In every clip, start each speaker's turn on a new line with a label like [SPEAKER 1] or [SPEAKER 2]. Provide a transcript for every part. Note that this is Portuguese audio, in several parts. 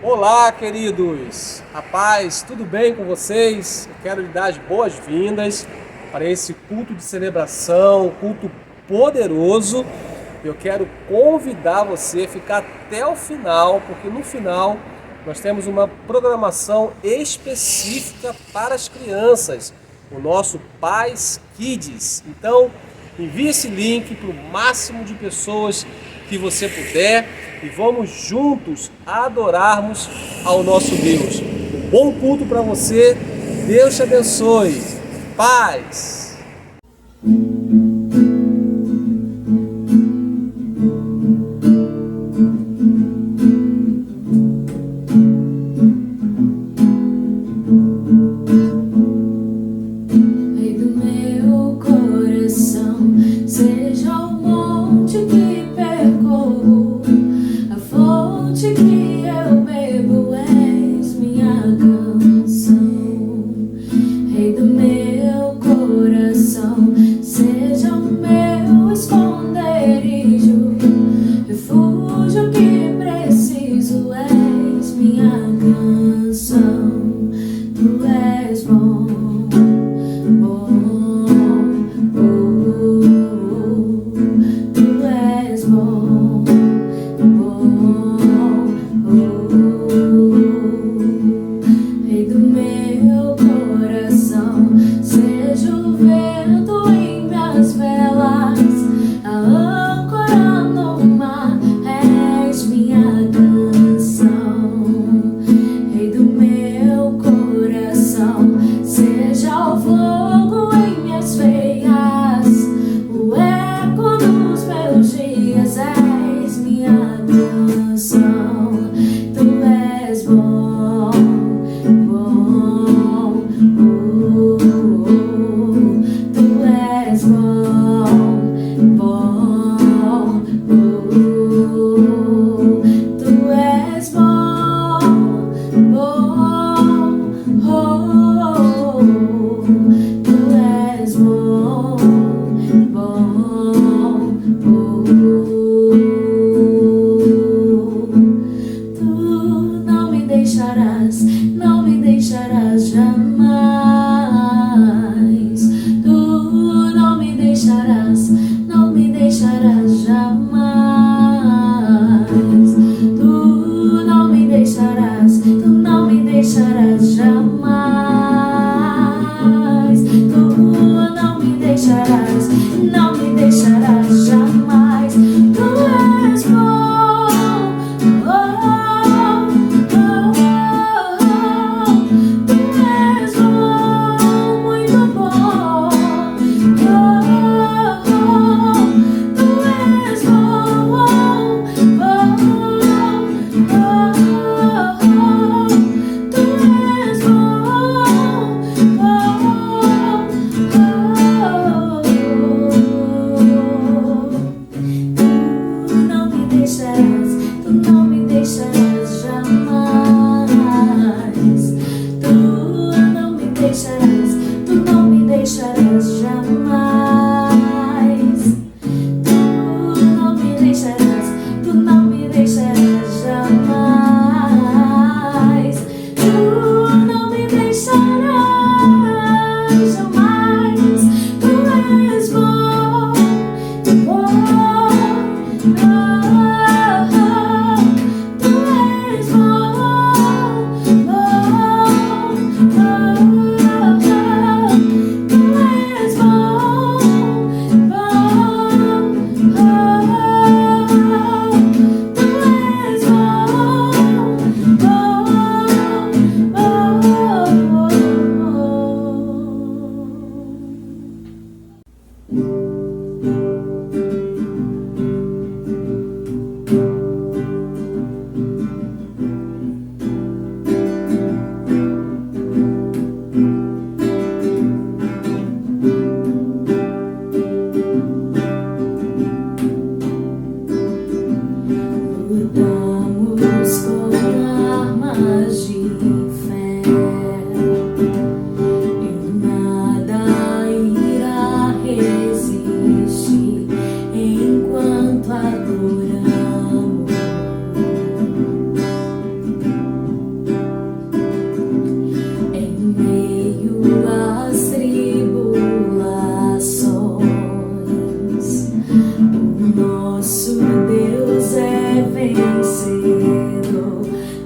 [SPEAKER 1] Olá, queridos! Rapaz, tudo bem com vocês? Eu quero lhe dar as boas-vindas para esse culto de celebração, culto poderoso. Eu quero convidar você a ficar até o final, porque no final nós temos uma programação específica para as crianças, o nosso Pais Kids. Então, envie esse link para o máximo de pessoas que você puder e vamos juntos adorarmos ao nosso Deus. Um bom culto para você. Deus te abençoe. Paz.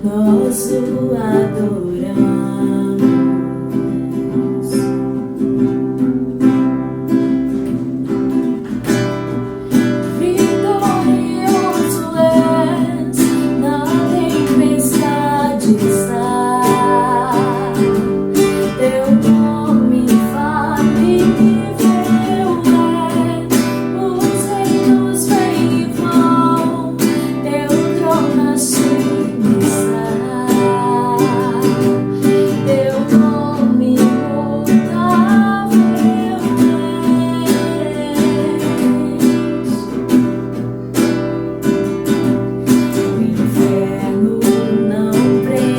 [SPEAKER 2] nós o adoramos. Vitorioso és, na tempestade está. Teu nome infalível é, os reinos vêm e vão, teu trono acima está. Teu nome imutável és. O inferno não prevaleceu,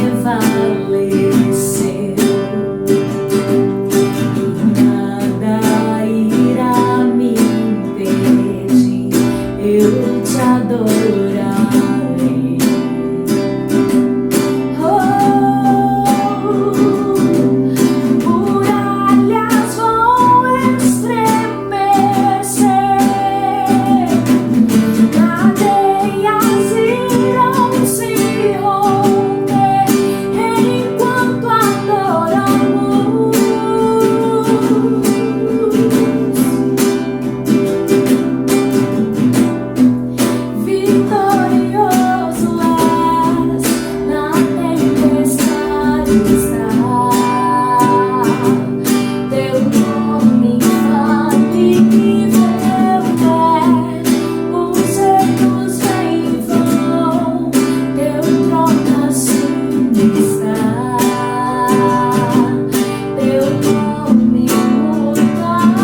[SPEAKER 2] nada irá me impedir, eu te adorarei. Muralhas vão estremecer, cadeias irão se romper enquanto adoramos. Vitorioso és, na tempestade está. Teu nome infalível é, os reinos vêm e vão, teu trono acima está. Teu nome imutável.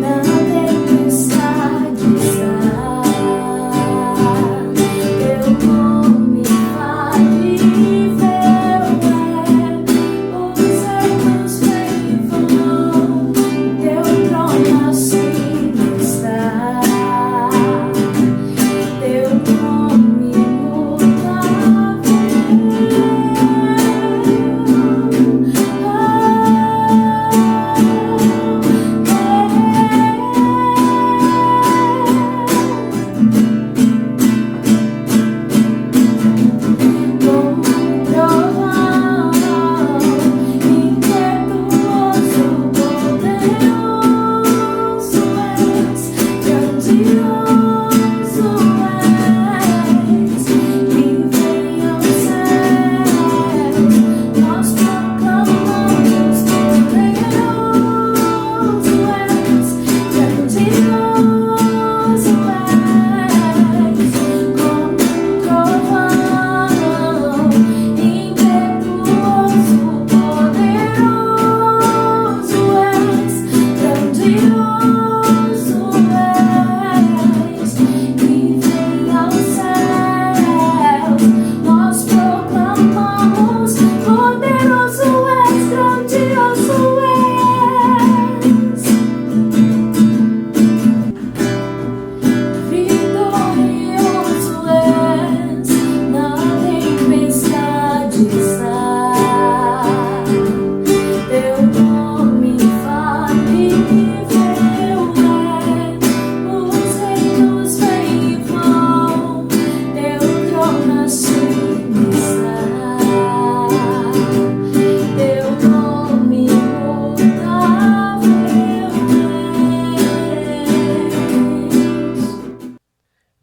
[SPEAKER 2] Na tempestade está. Teu nome infalível é, os reinos vêm e vão, teu trono acima está. Teu nome impetuoso, poderoso és, grandioso és, quem vem aos céus, nós proclamamos, poderoso és, grandioso és, como trovão, impetuoso, poderoso és, grandioso és, quem vem aos céus, nós proclamamos, poderoso és, grandioso és. Vitorioso és, na tempestade está. Teu nome infalível é, os reinos vêm e vão, teu trono acima está. Teu nome imutável és.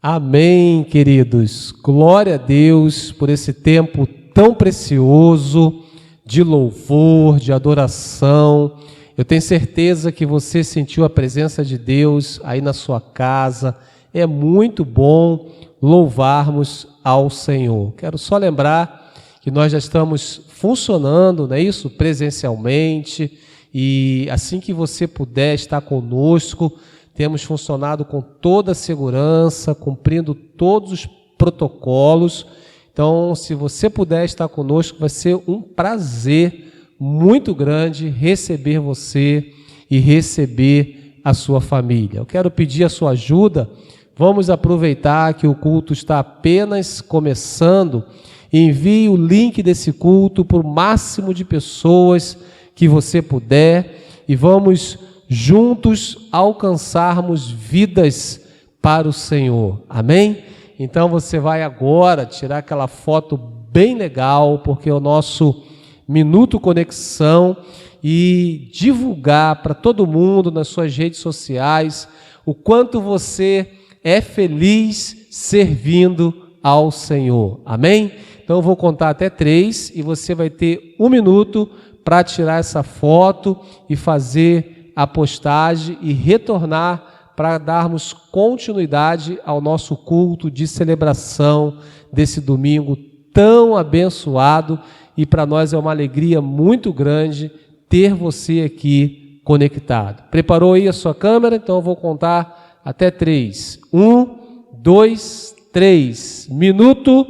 [SPEAKER 1] Amém, queridos. Glória a Deus por esse tempo tão precioso de louvor, de adoração. Eu tenho certeza que você sentiu a presença de Deus aí na sua casa. É muito bom louvarmos ao Senhor. Quero só lembrar que nós já estamos funcionando, não é isso? Presencialmente. E assim que você puder estar conosco, temos funcionado com toda a segurança, cumprindo todos os protocolos. Então, se você puder estar conosco, vai ser um prazer muito grande receber você e receber a sua família. Eu quero pedir a sua ajuda. Vamos aproveitar que o culto está apenas começando. Envie o link desse culto para o máximo de pessoas que você puder e vamos juntos alcançarmos vidas para o Senhor. Amém? Então você vai agora tirar aquela foto bem legal, porque é o nosso Minuto Conexão, e divulgar para todo mundo nas suas redes sociais o quanto você é feliz servindo ao Senhor. Amém? Então eu vou contar até 3 e você vai ter 1 minuto para tirar essa foto e fazer a postagem e retornar para darmos continuidade ao nosso culto de celebração desse domingo tão abençoado, e para nós é uma alegria muito grande ter você aqui conectado. Preparou aí a sua câmera? Então eu vou contar até 3. 1, 2, 3. Minuto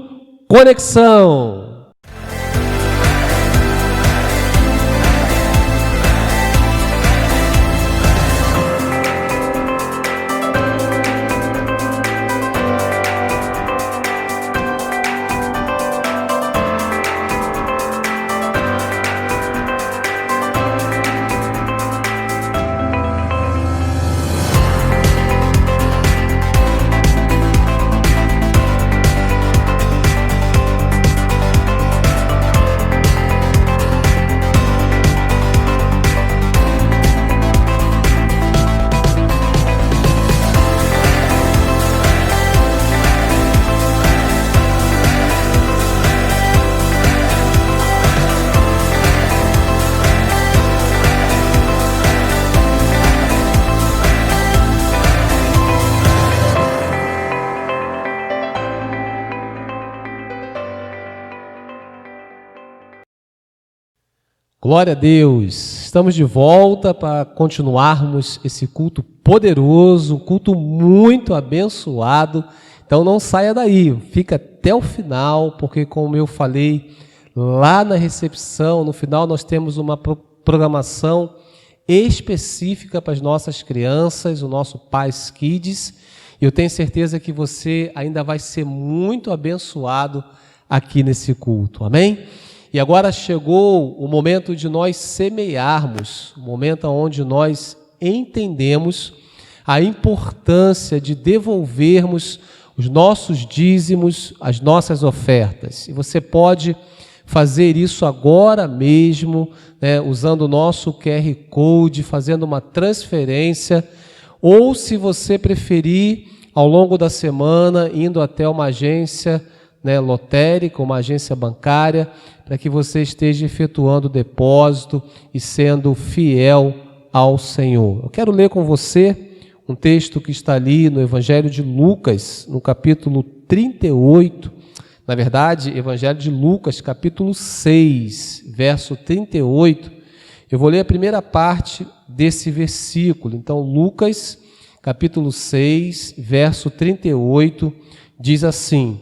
[SPEAKER 1] Conexão. Glória a Deus! Estamos de volta para continuarmos esse culto poderoso, um culto muito abençoado. Então não saia daí, fica até o final, porque como eu falei lá na recepção, no final nós temos uma programação específica para as nossas crianças, o nosso Paz Kids. E eu tenho certeza que você ainda vai ser muito abençoado aqui nesse culto, amém? E agora chegou o momento de nós semearmos, o momento onde nós entendemos a importância de devolvermos os nossos dízimos, as nossas ofertas. E você pode fazer isso agora mesmo, né, usando o nosso QR Code, fazendo uma transferência, ou se você preferir, ao longo da semana, indo até uma agência, né, lotérica, uma agência bancária, para que você esteja efetuando o depósito e sendo fiel ao Senhor. Eu quero ler com você um texto que está ali no Evangelho de Lucas, no capítulo 38, na verdade, Evangelho de Lucas, capítulo 6, verso 38. Eu vou ler a primeira parte desse versículo. Então, Lucas, capítulo 6, verso 38, diz assim: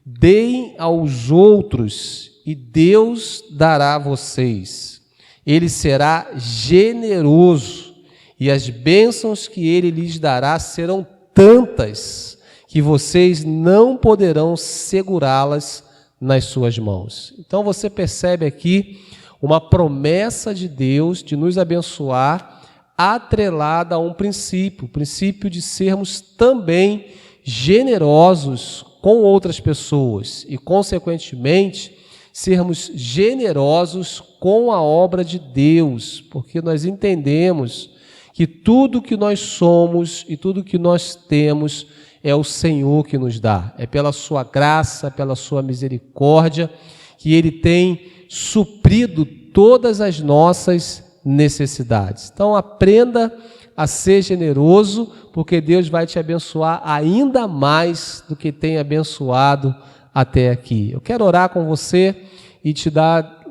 [SPEAKER 1] deem aos outros e Deus dará a vocês. Ele será generoso e as bênçãos que Ele lhes dará serão tantas que vocês não poderão segurá-las nas suas mãos. Então você percebe aqui uma promessa de Deus de nos abençoar, atrelada a um princípio, o princípio de sermos também generosos com outras pessoas e, consequentemente, sermos generosos com a obra de Deus, porque nós entendemos que tudo que nós somos e tudo que nós temos é o Senhor que nos dá. É pela sua graça, pela sua misericórdia, que Ele tem suprido todas as nossas necessidades. Então aprenda a ser generoso, porque Deus vai te abençoar ainda mais do que tem abençoado até aqui. Eu quero orar com você e te dar,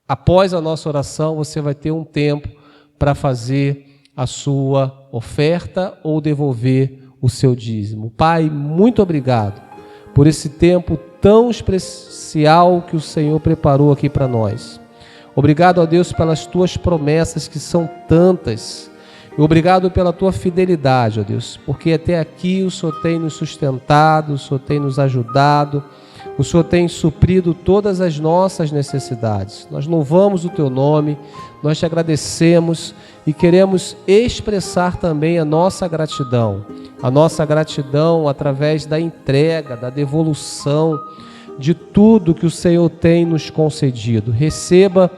[SPEAKER 1] após a nossa oração, você vai ter um tempo para fazer a sua oferta ou devolver o seu dízimo. Pai, muito obrigado por esse tempo tão especial que o Senhor preparou aqui para nós. Obrigado, ó Deus, pelas tuas promessas que são tantas. E obrigado pela tua fidelidade, ó Deus, porque até aqui o Senhor tem nos sustentado, o Senhor tem nos ajudado, o Senhor tem suprido todas as nossas necessidades. Nós louvamos o teu nome, nós te agradecemos e queremos expressar também a nossa gratidão através da entrega, da devolução de tudo que o Senhor tem nos concedido. Receba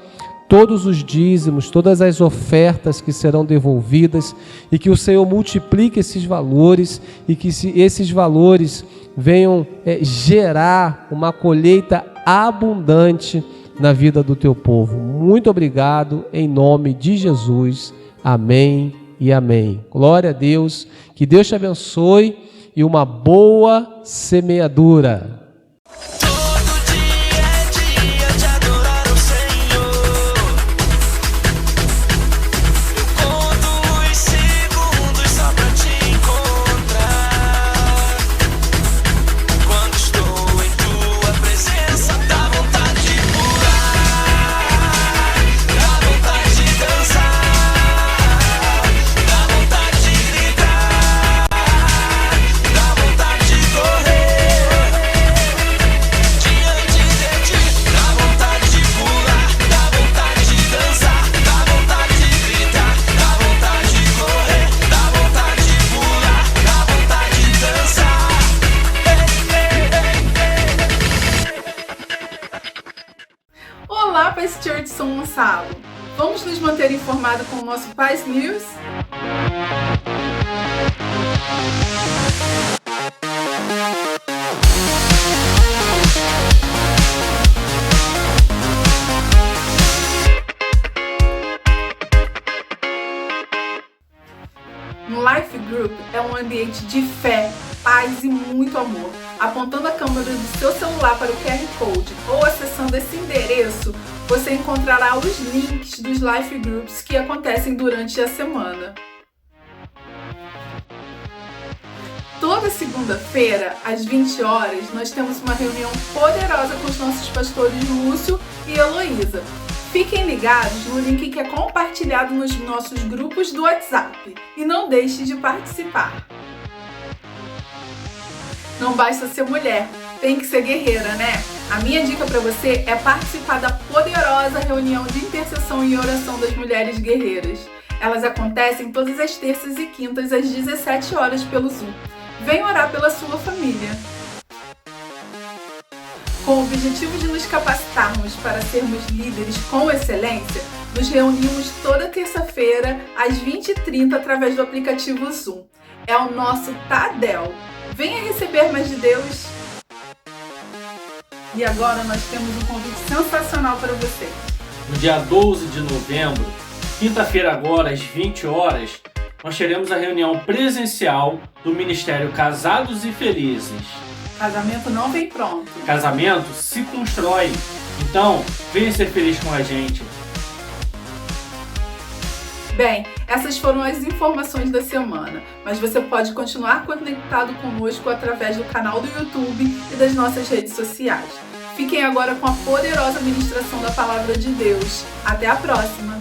[SPEAKER 1] todos os dízimos, todas as ofertas que serão devolvidas, e que o Senhor multiplique esses valores, e que esses valores venham gerar uma colheita abundante na vida do teu povo. Muito obrigado, em nome de Jesus. Amém e amém. Glória a Deus. Que Deus te abençoe e uma boa semeadura.
[SPEAKER 3] Olá, Paz Church São Gonçalo! Vamos nos manter informados com o nosso Paz News? Um Life Group é um ambiente de fé, paz e muito amor. Apontando a câmera do seu celular para o QR Code ou acessando esse endereço, você encontrará os links dos Life Groups que acontecem durante a semana. Toda segunda-feira, às 20 horas, nós temos uma reunião poderosa com os nossos pastores Lúcio e Heloísa. Fiquem ligados no link que é compartilhado nos nossos grupos do WhatsApp e não deixe de participar. Não basta ser mulher, tem que ser guerreira, né? A minha dica para você é participar da poderosa reunião de intercessão e oração das mulheres guerreiras. Elas acontecem todas as terças e quintas às 17 horas pelo Zoom. Venha orar pela sua família. Com o objetivo de nos capacitarmos para sermos líderes com excelência, nos reunimos toda terça-feira às 20h30 através do aplicativo Zoom. É o nosso Tadel. Venha receber mais de Deus. E agora nós temos um convite sensacional para você.
[SPEAKER 4] No dia 12 de novembro, quinta-feira agora, às 20 horas, nós teremos a reunião presencial do Ministério Casados e Felizes.
[SPEAKER 3] Casamento não vem pronto.
[SPEAKER 4] Casamento se constrói. Então, venha ser feliz com a gente.
[SPEAKER 3] Bem, essas foram as informações da semana, mas você pode continuar conectado conosco através do canal do YouTube e das nossas redes sociais. Fiquem agora com a poderosa ministração da Palavra de Deus. Até a próxima!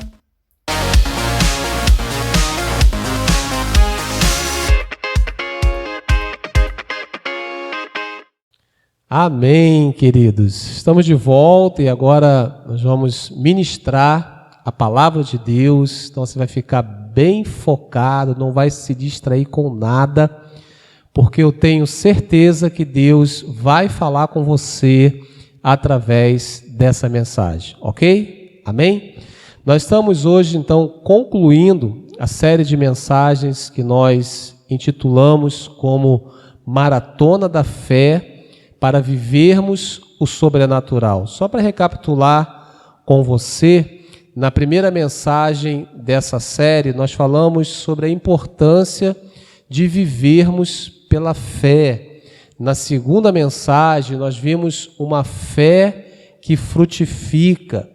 [SPEAKER 1] Amém, queridos. Estamos de volta e agora nós vamos ministrar a palavra de Deus. Então você vai ficar bem focado, não vai se distrair com nada, porque eu tenho certeza que Deus vai falar com você através dessa mensagem, ok? Amém? Nós estamos hoje, então, concluindo a série de mensagens que nós intitulamos como Maratona da Fé para vivermos o sobrenatural. Só para recapitular com você, na primeira mensagem dessa série, nós falamos sobre a importância de vivermos pela fé. Na segunda mensagem, nós vimos uma fé que frutifica.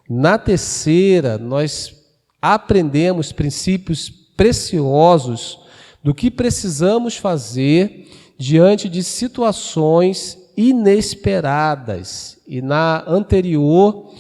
[SPEAKER 1] Na terceira, nós aprendemos princípios preciosos do que precisamos fazer diante de situações inesperadas. E na anterior,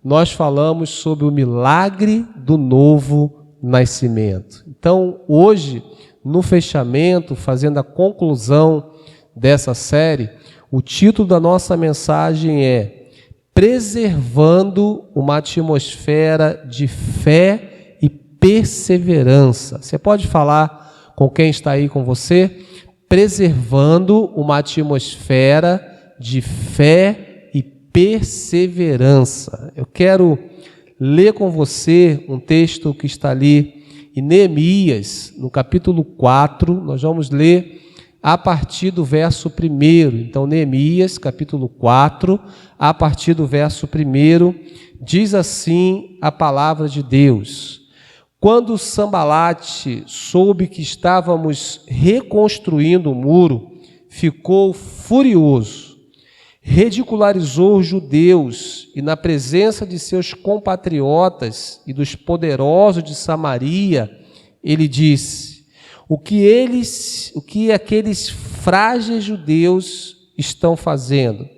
[SPEAKER 1] nós falamos sobre o milagre do novo nascimento. Então, hoje, no fechamento, fazendo a conclusão dessa série, o título da nossa mensagem é Preservando uma atmosfera de fé e perseverança. Você pode falar com quem está aí com você? Preservando uma atmosfera de fé e perseverança. Eu quero ler com você um texto que está ali em Neemias, no capítulo 4. Nós vamos ler a partir do verso 1. Então, Neemias, capítulo 4, a partir do verso 1, diz assim a palavra de Deus: Quando Sambalate soube que estávamos reconstruindo o muro, ficou furioso, ridicularizou os judeus e, na presença de seus compatriotas e dos poderosos de Samaria, ele disse: o que aqueles frágeis judeus estão fazendo?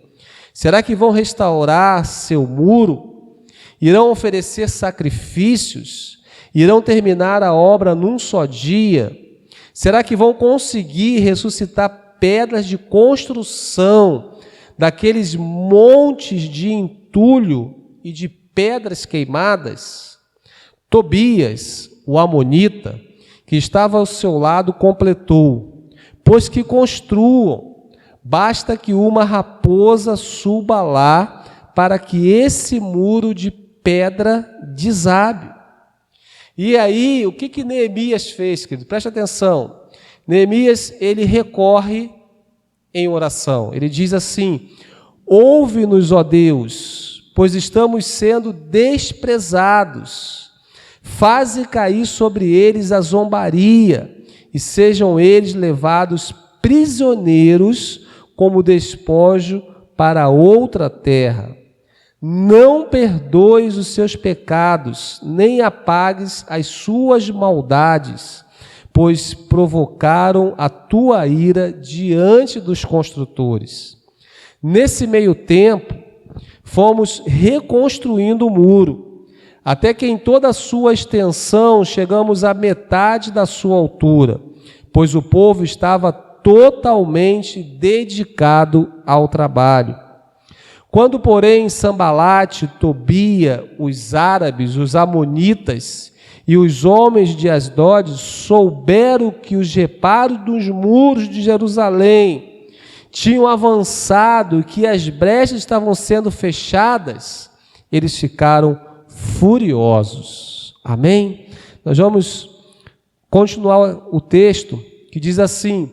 [SPEAKER 1] Será que vão restaurar seu muro? Irão oferecer sacrifícios? Irão terminar a obra num só dia? Será que vão conseguir ressuscitar pedras de construção daqueles montes de entulho e de pedras queimadas? Tobias, o amonita, que estava ao seu lado, completou: pois que construam, basta que uma raposa suba lá para que esse muro de pedra desabe. E aí, o que Neemias fez, querido? Preste atenção. Neemias, ele recorre em oração. Ele diz assim: ouve-nos, ó Deus, pois estamos sendo desprezados. Faze cair sobre eles a zombaria, e sejam eles levados prisioneiros como despojo para outra terra. Não perdoes os seus pecados, nem apagues as suas maldades, pois provocaram a tua ira diante dos construtores. Nesse meio tempo, fomos reconstruindo o muro, até que em toda a sua extensão chegamos à metade da sua altura, pois o povo estava totalmente dedicado ao trabalho. Quando, porém, Sambalate, Tobia, os árabes, os amonitas e os homens de Asdod souberam que os reparos dos muros de Jerusalém tinham avançado e que as brechas estavam sendo fechadas, eles ficaram furiosos. Amém? Nós vamos continuar o texto que diz assim: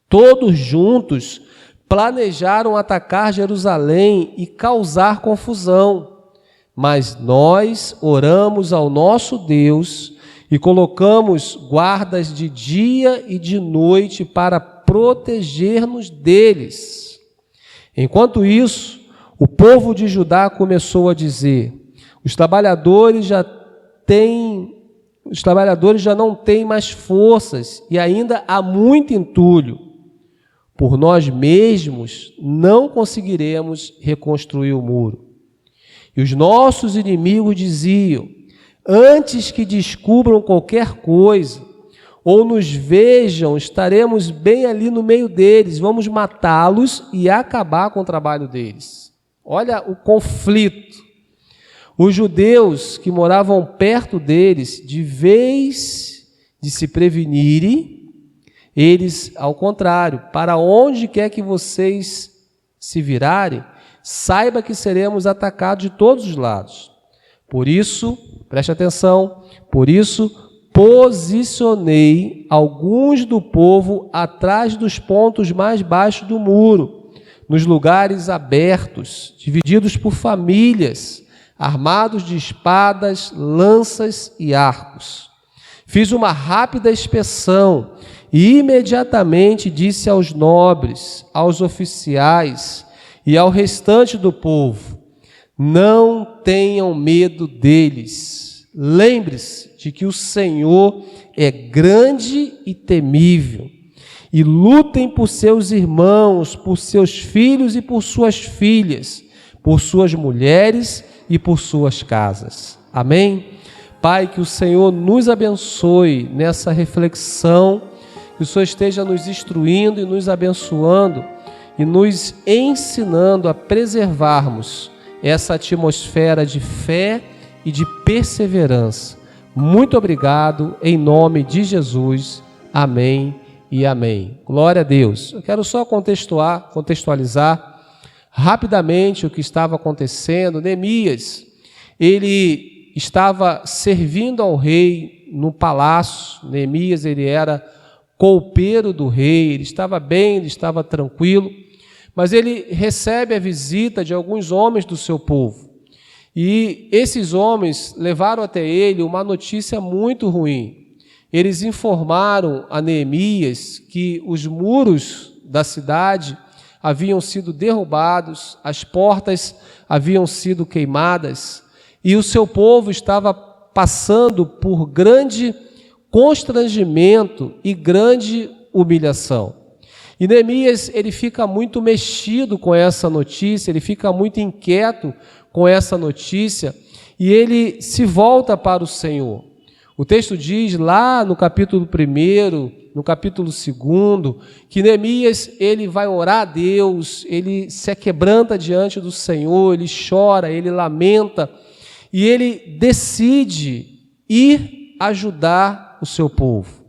[SPEAKER 1] todos juntos planejaram atacar Jerusalém e causar confusão, mas nós oramos ao nosso Deus e colocamos guardas de dia e de noite para proteger-nos deles. Enquanto isso, o povo de Judá começou a dizer: os trabalhadores já não têm mais forças e ainda há muito entulho. Por nós mesmos não conseguiremos reconstruir o muro. E os nossos inimigos diziam: antes que descubram qualquer coisa ou nos vejam, estaremos bem ali no meio deles, vamos matá-los e acabar com o trabalho deles. Olha o conflito. Os judeus que moravam perto deles, de vez de se prevenirem, eles, ao contrário, para onde quer que vocês se virarem, saiba que seremos atacados de todos os lados. Por isso, preste atenção, por isso posicionei alguns do povo atrás dos pontos mais baixos do muro, nos lugares abertos, divididos por famílias, armados de espadas, lanças e arcos. Fiz uma rápida inspeção e imediatamente disse aos nobres, aos oficiais e ao restante do povo: não tenham medo deles. Lembre-se de que o Senhor é grande e temível. E lutem por seus irmãos, por seus filhos e por suas filhas, por suas mulheres e por suas casas. Amém? Pai, que o Senhor nos abençoe nessa reflexão, que o Senhor esteja nos instruindo e nos abençoando e nos ensinando a preservarmos essa atmosfera de fé e de perseverança, Muito obrigado, em nome de Jesus. Amém e amém. Glória a Deus. Eu quero só contextualizar rapidamente o que estava acontecendo. Neemias, ele estava servindo ao rei no palácio. Neemias, ele era copeiro do rei, ele estava bem, ele estava tranquilo, mas ele recebe a visita de alguns homens do seu povo. E esses homens levaram até ele uma notícia muito ruim. Eles informaram a Neemias que os muros da cidade haviam sido derrubados, as portas haviam sido queimadas, e o seu povo estava passando por grande constrangimento e grande humilhação. E Neemias, ele fica muito mexido com essa notícia, ele fica muito inquieto com essa notícia, e ele se volta para o Senhor. O texto diz lá no capítulo 1, no capítulo 2, que Neemias, ele vai orar a Deus, ele se aquebranta diante do Senhor, ele chora, ele lamenta, e ele decide ir ajudar o seu povo.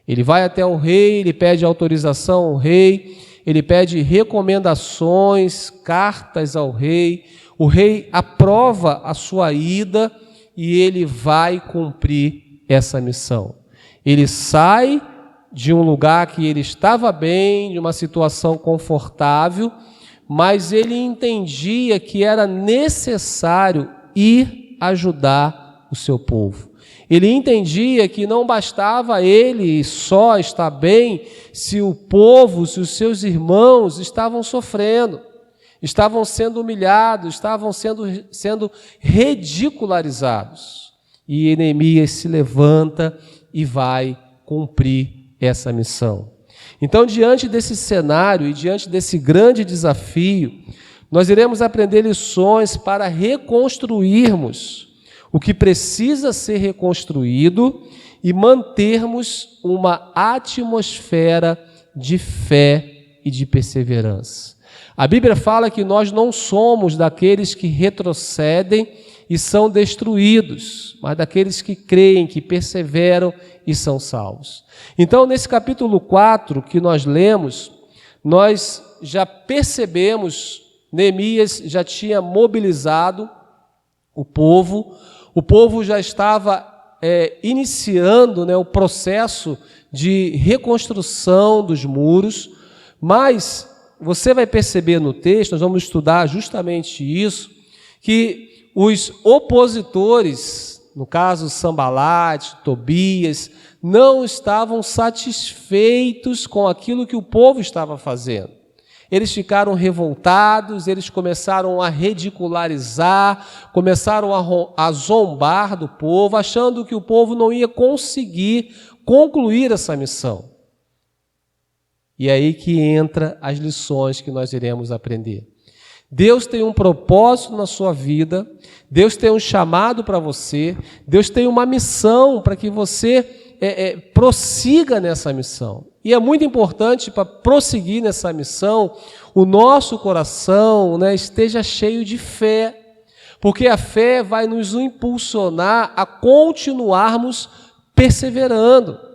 [SPEAKER 1] Ele vai até o rei, ele pede autorização ao rei, ele pede recomendações, cartas ao rei, o rei aprova a sua ida e ele vai cumprir essa missão. Ele sai de um lugar que ele estava bem, de uma situação confortável, mas ele entendia que era necessário ir ajudar o seu povo. Ele entendia que não bastava ele só estar bem se o povo, se os seus irmãos estavam sofrendo, estavam sendo humilhados, estavam sendo ridicularizados. E Neemias se levanta e vai cumprir essa missão. Então, diante desse cenário e diante desse grande desafio, nós iremos aprender lições para reconstruirmos o que precisa ser reconstruído e mantermos uma atmosfera de fé e de perseverança. A Bíblia fala que nós não somos daqueles que retrocedem e são destruídos, mas daqueles que creem, que perseveram e são salvos. Então, nesse capítulo 4 que nós lemos, nós já percebemos, Neemias já tinha mobilizado o povo já estava iniciando, o processo de reconstrução dos muros, mas você vai perceber no texto, nós vamos estudar justamente isso, que os opositores, no caso Sambalate, Tobias, não estavam satisfeitos com aquilo que o povo estava fazendo. Eles ficaram revoltados, eles começaram a ridicularizar, começaram a zombar do povo, achando que o povo não ia conseguir concluir essa missão. E é aí que entra as lições que nós iremos aprender. Deus tem um propósito na sua vida, Deus tem um chamado para você, Deus tem uma missão para que você prossiga nessa missão. E é muito importante para prosseguir nessa missão, o nosso coração esteja cheio de fé, porque a fé vai nos impulsionar a continuarmos perseverando.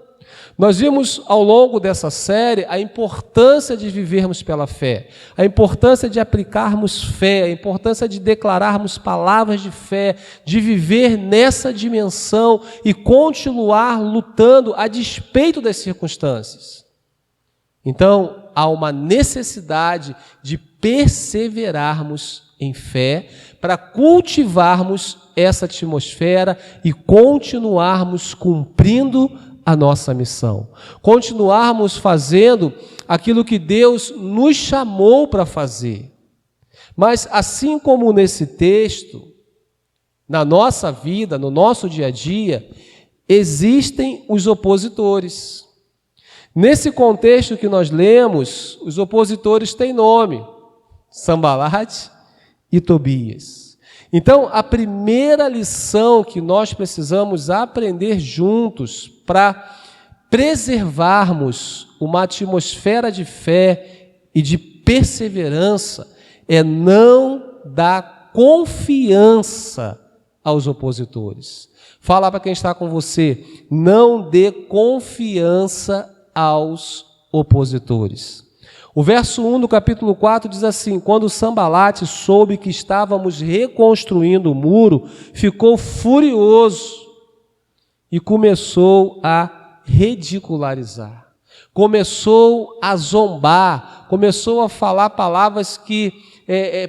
[SPEAKER 1] Nós vimos ao longo dessa série a importância de vivermos pela fé, a importância de aplicarmos fé, a importância de declararmos palavras de fé, de viver nessa dimensão e continuar lutando a despeito das circunstâncias. Então, há uma necessidade de perseverarmos em fé para cultivarmos essa atmosfera e continuarmos cumprindo a nossa missão, continuarmos fazendo aquilo que Deus nos chamou para fazer. Mas assim como nesse texto, na nossa vida, no nosso dia a dia, existem os opositores. Nesse contexto que nós lemos, os opositores têm nome, Sambalate e Tobias. Então, a primeira lição que nós precisamos aprender juntos para preservarmos uma atmosfera de fé e de perseverança é não dar confiança aos opositores. Fala para quem está com você, não dê confiança aos opositores. O verso 1 do capítulo 4 diz assim: quando Sambalate soube que estávamos reconstruindo o muro, ficou furioso e começou a ridicularizar, começou a zombar, começou a falar palavras que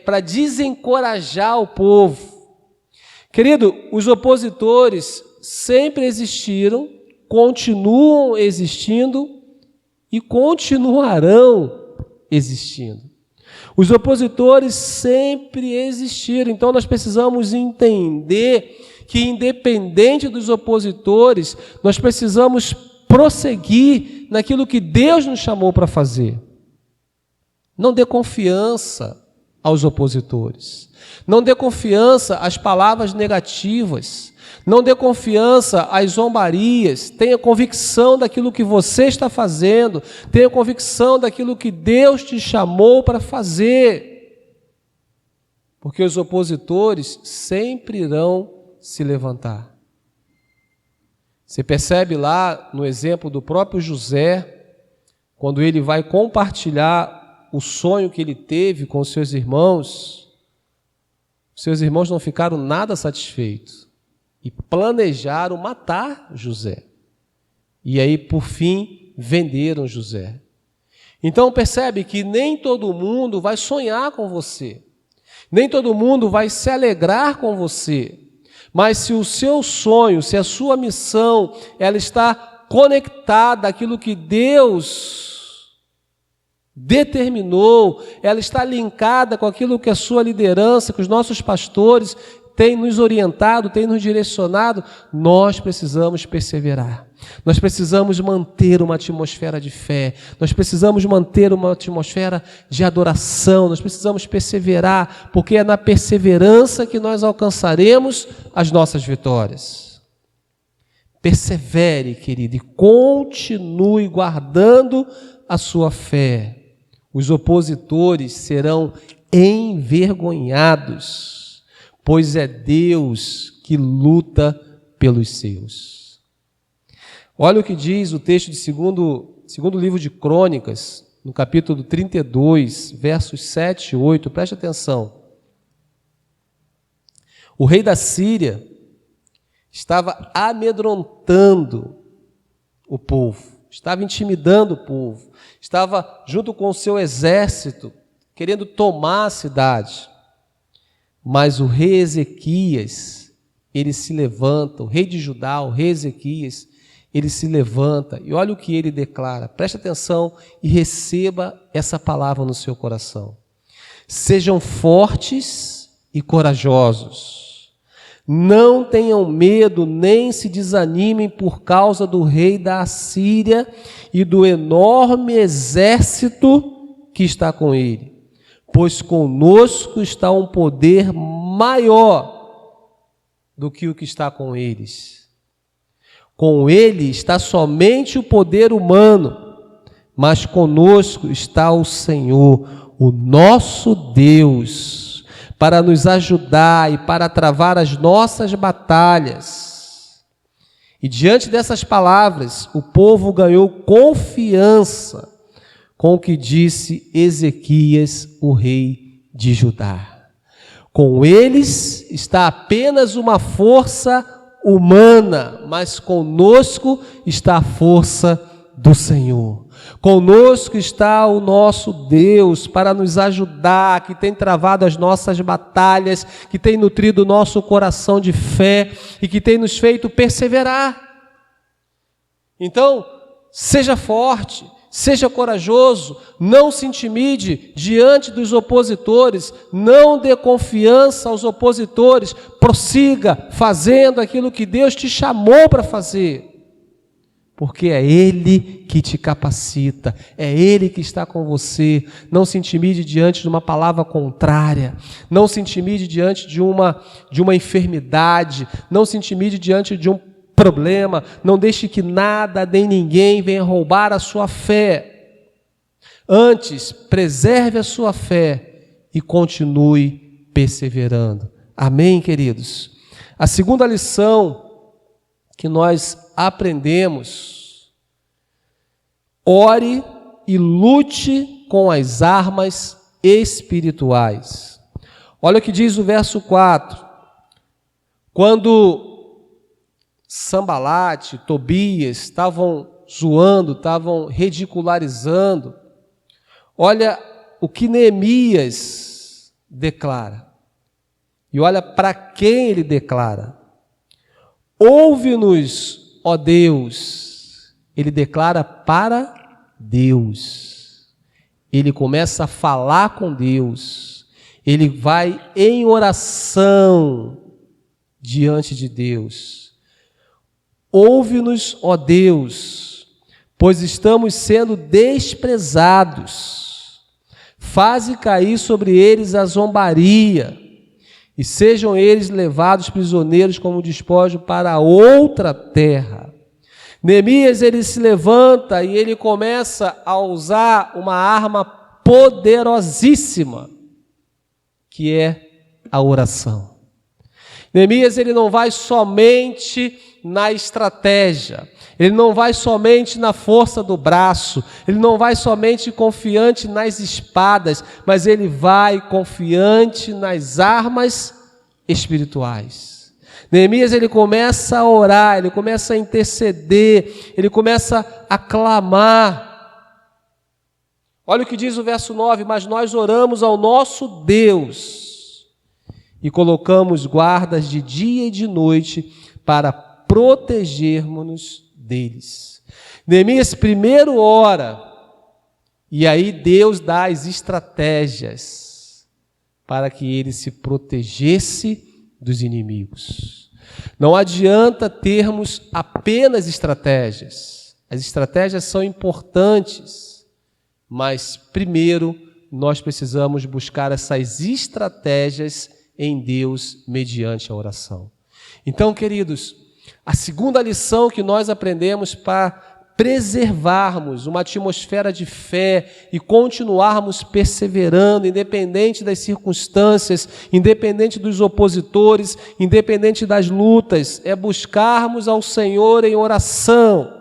[SPEAKER 1] para desencorajar o povo. Querido, os opositores sempre existiram, continuam existindo e continuarão existindo. Os opositores sempre existiram, então nós precisamos entender que, independente dos opositores, nós precisamos prosseguir naquilo que Deus nos chamou para fazer. Não dê confiança aos opositores. Não dê confiança às palavras negativas. Não dê confiança às zombarias. Tenha convicção daquilo que você está fazendo. Tenha convicção daquilo que Deus te chamou para fazer. Porque os opositores sempre irão se levantar. Você percebe lá no exemplo do próprio José, quando ele vai compartilhar o sonho que ele teve com os seus irmãos não ficaram nada satisfeitos e planejaram matar José. E aí, por fim, venderam José. Então percebe que nem todo mundo vai sonhar com você, nem todo mundo vai se alegrar com você, mas se o seu sonho, se a sua missão, ela está conectada àquilo que Deus determinou, ela está linkada com aquilo que a sua liderança, que os nossos pastores têm nos orientado, têm nos direcionado, nós precisamos perseverar. Nós precisamos manter uma atmosfera de fé, nós precisamos manter uma atmosfera de adoração, nós precisamos perseverar, porque é na perseverança que nós alcançaremos as nossas vitórias. Persevere, querido, e continue guardando a sua fé. Os opositores serão envergonhados, pois é Deus que luta pelos seus. Olha o que diz o texto de segundo livro de Crônicas, no capítulo 32, versos 7 e 8, preste atenção. O rei da Síria estava amedrontando o povo, estava intimidando o povo, estava junto com o seu exército, querendo tomar a cidade. Mas o rei Ezequias, ele se levanta, o rei de Judá, o rei Ezequias, ele se levanta e olha o que ele declara. Preste atenção e receba essa palavra no seu coração. Sejam fortes e corajosos. Não tenham medo, nem se desanimem por causa do rei da Assíria e do enorme exército que está com ele. Pois conosco está um poder maior do que o que está com eles. Com ele está somente o poder humano, mas conosco está o Senhor, o nosso Deus, para nos ajudar e para travar as nossas batalhas. E diante dessas palavras, o povo ganhou confiança com o que disse Ezequias, o rei de Judá. Com eles está apenas uma força humana, mas conosco está a força do Senhor. Conosco está o nosso Deus para nos ajudar, que tem travado as nossas batalhas, que tem nutrido o nosso coração de fé e que tem nos feito perseverar. Então, seja forte, seja corajoso, não se intimide diante dos opositores, não dê confiança aos opositores, prossiga fazendo aquilo que Deus te chamou para fazer. Porque é Ele que te capacita, é Ele que está com você. Não se intimide diante de uma palavra contrária, não se intimide diante de uma enfermidade, não se intimide diante de um problema, não deixe que nada nem ninguém venha roubar a sua fé. Antes, preserve a sua fé e continue perseverando. Amém, queridos? A segunda lição que nós aprendemos: ore e lute com as armas espirituais. Olha o que diz o verso 4. Quando Sambalate, Tobias estavam zoando, estavam ridicularizando, olha o que Neemias declara. E olha para quem ele declara. Ouve-nos, ó Deus. Ele declara para Deus. Ele começa a falar com Deus. Ele vai em oração diante de Deus. Ouve-nos, ó Deus, pois estamos sendo desprezados. Faze cair sobre eles a zombaria, e sejam eles levados prisioneiros como despojo para outra terra. Neemias, ele se levanta e ele começa a usar uma arma poderosíssima, que é a oração. Neemias, ele não vai somente na estratégia, ele não vai somente na força do braço, ele não vai somente confiante nas espadas, mas ele vai confiante nas armas espirituais. Neemias, ele começa a orar, ele começa a interceder, ele começa a clamar. Olha o que diz o verso 9: mas nós oramos ao nosso Deus e colocamos guardas de dia e de noite para protegermos-nos deles. Neemias primeiro ora, e aí Deus dá as estratégias para que ele se protegesse dos inimigos. Não adianta termos apenas estratégias. As estratégias são importantes, mas primeiro nós precisamos buscar essas estratégias em Deus mediante a oração. Então, queridos, a segunda lição que nós aprendemos para preservarmos uma atmosfera de fé e continuarmos perseverando, independente das circunstâncias, independente dos opositores, independente das lutas, é buscarmos ao Senhor em oração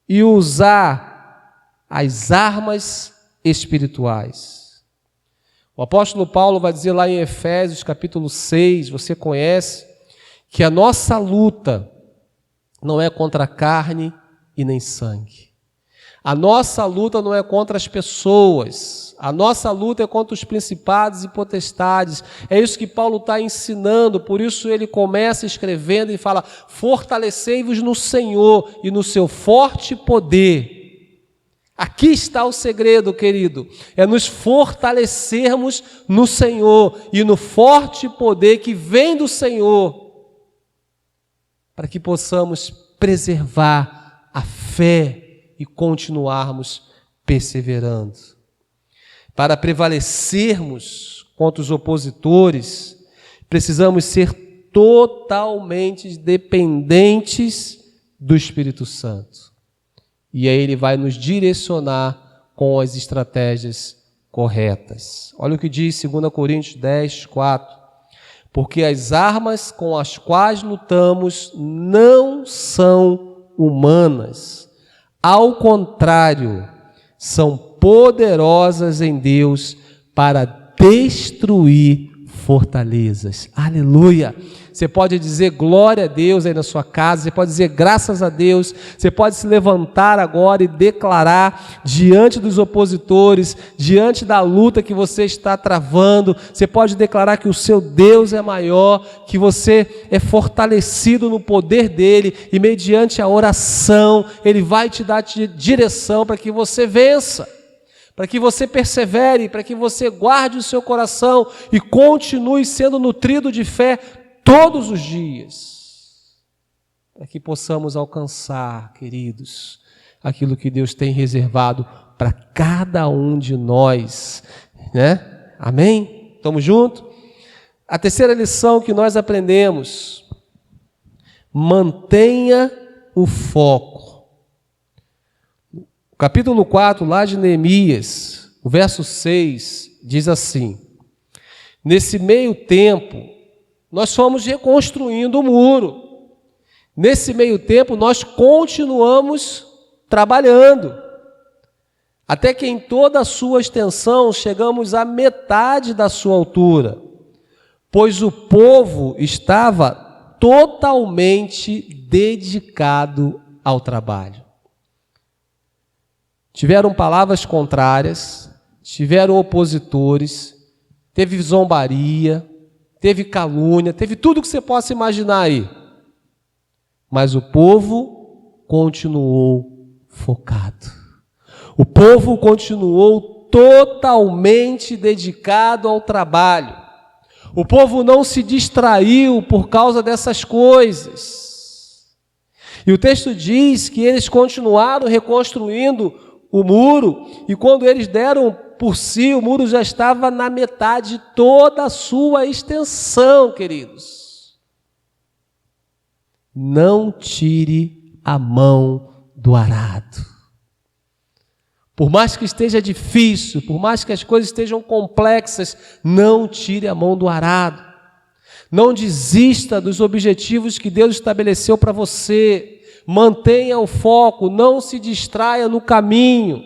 [SPEAKER 1] e usar as armas espirituais. O apóstolo Paulo vai dizer lá em Efésios capítulo 6, você conhece, que a nossa luta não é contra a carne e nem sangue. A nossa luta não é contra as pessoas, a nossa luta é contra os principados e potestades. É isso que Paulo está ensinando, por isso ele começa escrevendo e fala: fortalecei-vos no Senhor e no seu forte poder. Aqui está o segredo, querido, é nos fortalecermos no Senhor e no forte poder que vem do Senhor, para que possamos preservar a fé e continuarmos perseverando. Para prevalecermos contra os opositores, precisamos ser totalmente dependentes do Espírito Santo. E aí ele vai nos direcionar com as estratégias corretas. Olha o que diz 2 Coríntios 10, 4. Porque as armas com as quais lutamos não são humanas. Ao contrário, são poderosas em Deus para destruir fortalezas. Aleluia! Você pode dizer glória a Deus aí na sua casa, você pode dizer graças a Deus, você pode se levantar agora e declarar diante dos opositores, diante da luta que você está travando, você pode declarar que o seu Deus é maior, que você é fortalecido no poder dele e mediante a oração, ele vai te dar direção para que você vença, para que você persevere, para que você guarde o seu coração e continue sendo nutrido de fé todos os dias, para que possamos alcançar, queridos, aquilo que Deus tem reservado para cada um de nós, né? Amém? Estamos juntos? A terceira lição que nós aprendemos: mantenha o foco. O capítulo 4, lá de Neemias, o verso 6, diz assim: nesse meio tempo, Nós fomos reconstruindo o muro. Nesse meio tempo, nós continuamos trabalhando, até que em toda a sua extensão chegamos à metade da sua altura, pois o povo estava totalmente dedicado ao trabalho. Tiveram palavras contrárias, tiveram opositores, teve zombaria, teve calúnia, teve tudo que você possa imaginar aí. Mas o povo continuou focado. O povo continuou totalmente dedicado ao trabalho. O povo não se distraiu por causa dessas coisas. E o texto diz que eles continuaram reconstruindo o muro, e quando eles deram por si, o muro já estava na metade de toda a sua extensão, queridos. Não tire a mão do arado. Por mais que esteja difícil, por mais que as coisas estejam complexas, não tire a mão do arado. Não desista dos objetivos que Deus estabeleceu para você. Mantenha o foco, não se distraia no caminho.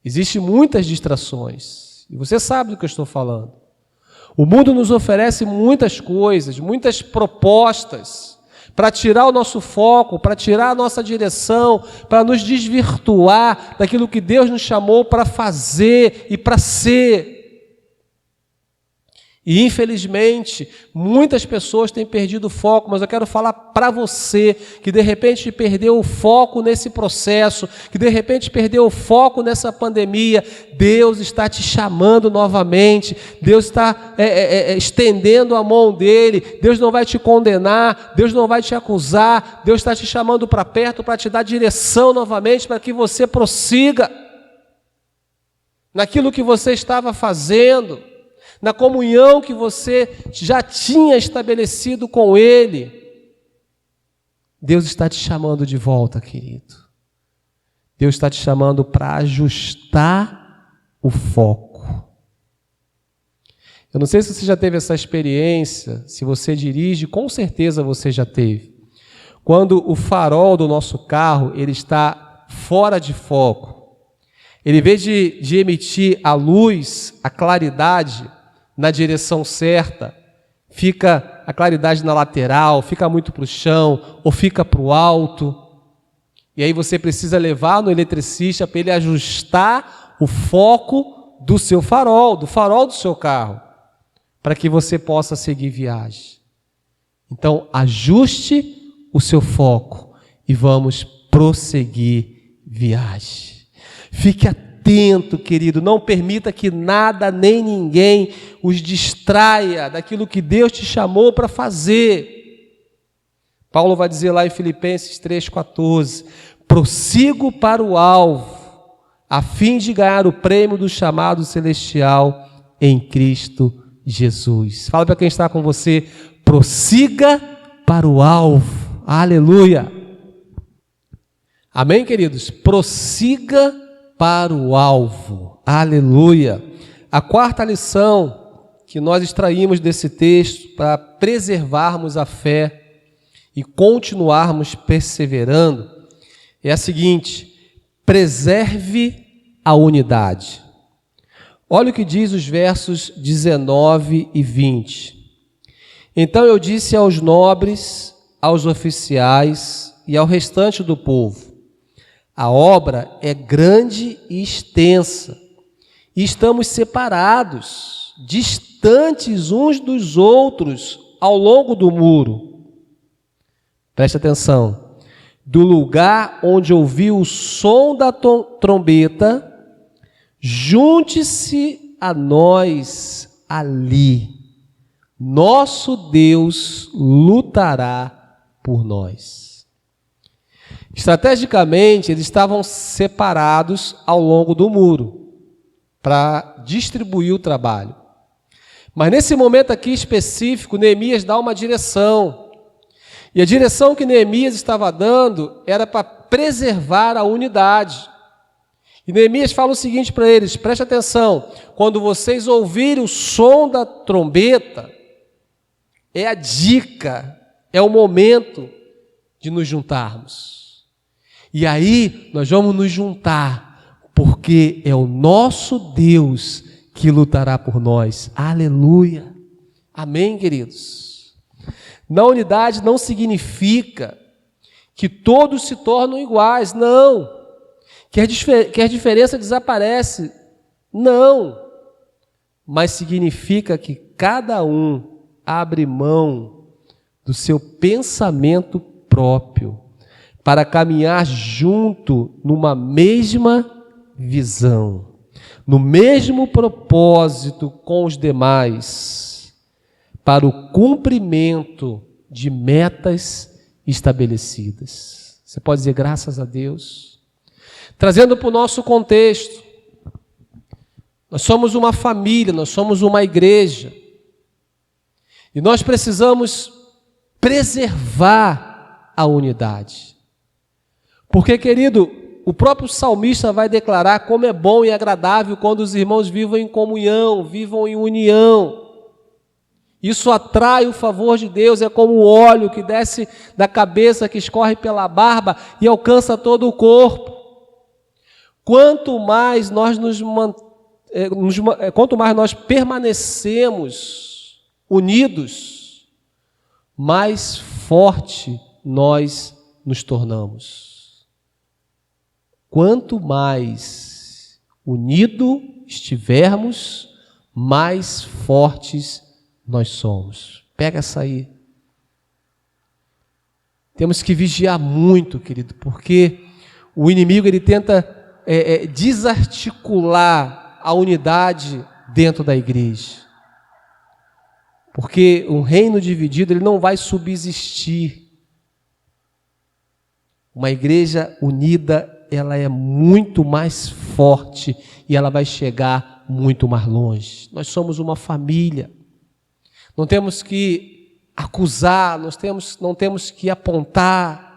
[SPEAKER 1] Existem muitas distrações, e você sabe do que eu estou falando. O mundo nos oferece muitas coisas, muitas propostas, para tirar o nosso foco, para tirar a nossa direção, para nos desvirtuar daquilo que Deus nos chamou para fazer e para ser. E infelizmente, muitas pessoas têm perdido o foco, mas eu quero falar para você que de repente perdeu o foco nesse processo, que de repente perdeu o foco nessa pandemia. Deus está te chamando novamente, Deus está estendendo a mão dele, Deus não vai te condenar, Deus não vai te acusar, Deus está te chamando para perto para te dar direção novamente, para que você prossiga naquilo que você estava fazendo, na comunhão que você já tinha estabelecido com Ele. Deus está te chamando de volta, querido. Deus está te chamando para ajustar o foco. Eu não sei se você já teve essa experiência, se você dirige, com certeza você já teve. Quando o farol do nosso carro ele está fora de foco, ele, em vez de emitir a luz, a claridade, na direção certa, fica a claridade na lateral, fica muito para o chão, ou fica para o alto, e aí você precisa levar no eletricista para ele ajustar o foco do seu farol, do farol do seu carro, para que você possa seguir viagem. Então, ajuste o seu foco e vamos prosseguir viagem. Fique atento, querido, não permita que nada nem ninguém os distraia daquilo que Deus te chamou para fazer. Paulo vai dizer lá em Filipenses 3,14: prossigo para o alvo, a fim de ganhar o prêmio do chamado celestial em Cristo Jesus. Fala para quem está com você: prossiga para o alvo. Aleluia. Amém, queridos? Prossiga para o alvo. Aleluia. A quarta lição que nós extraímos desse texto para preservarmos a fé e continuarmos perseverando é a seguinte: preserve a unidade. Olha o que diz os versos 19 e 20. Então eu disse aos nobres, aos oficiais e ao restante do povo: a obra é grande e extensa, e estamos separados, distantes uns dos outros ao longo do muro. Preste atenção. Do lugar onde ouvi o som da trombeta, junte-se a nós ali. Nosso Deus lutará por nós. Estrategicamente, eles estavam separados ao longo do muro para distribuir o trabalho. Mas nesse momento aqui específico, Neemias dá uma direção. E a direção que Neemias estava dando era para preservar a unidade. E Neemias fala o seguinte para eles: preste atenção, quando vocês ouvirem o som da trombeta, é a dica, é o momento de nos juntarmos. E aí nós vamos nos juntar, porque é o nosso Deus que lutará por nós. Aleluia. Amém, queridos? Na unidade não significa que todos se tornam iguais, não. Que a diferença desaparece, não. Mas significa que cada um abre mão do seu pensamento próprio para caminhar junto numa mesma visão, no mesmo propósito com os demais, para o cumprimento de metas estabelecidas. Você pode dizer graças a Deus? Trazendo para o nosso contexto, nós somos uma família, nós somos uma igreja, e nós precisamos preservar a unidade. Porque, querido, o próprio salmista vai declarar como é bom e agradável quando os irmãos vivam em comunhão, vivam em união. Isso atrai o favor de Deus, é como o óleo que desce da cabeça, que escorre pela barba e alcança todo o corpo. Quanto mais nós permanecemos unidos, mais forte nós nos tornamos. Quanto mais unido estivermos, mais fortes nós somos. Pega essa aí. Temos que vigiar muito, querido, porque o inimigo ele tenta desarticular a unidade dentro da igreja. Porque um reino dividido ele não vai subsistir. Uma igreja unida, ela é muito mais forte e ela vai chegar muito mais longe. Nós somos uma família. Não temos que acusar, não temos que apontar,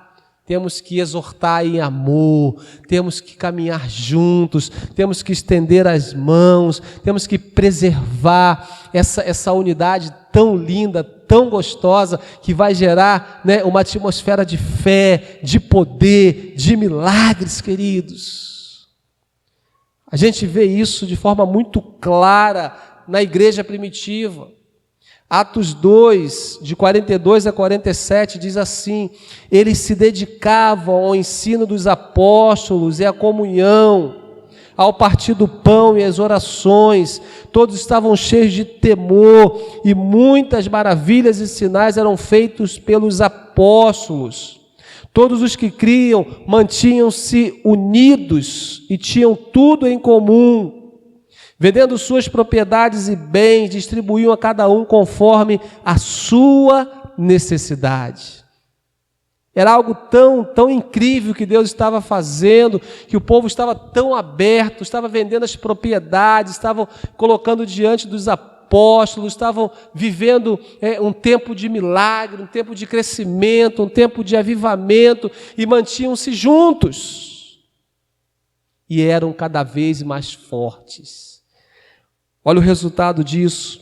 [SPEAKER 1] temos que exortar em amor, temos que caminhar juntos, temos que estender as mãos, temos que preservar essa unidade tão linda, tão gostosa, que vai gerar, né, uma atmosfera de fé, de poder, de milagres, queridos. A gente vê isso de forma muito clara na igreja primitiva. Atos 2, de 42 a 47, diz assim: eles se dedicavam ao ensino dos apóstolos e à comunhão, ao partir do pão e às orações. Todos estavam cheios de temor e muitas maravilhas e sinais eram feitos pelos apóstolos. Todos os que criam mantinham-se unidos e tinham tudo em comum. Vendendo suas propriedades e bens, distribuíam a cada um conforme a sua necessidade. Era algo tão incrível que Deus estava fazendo, que o povo estava tão aberto, estava vendendo as propriedades, estavam colocando diante dos apóstolos, estavam vivendo um tempo de milagre, um tempo de crescimento, um tempo de avivamento, e mantinham-se juntos. E eram cada vez mais fortes. Olha o resultado disso.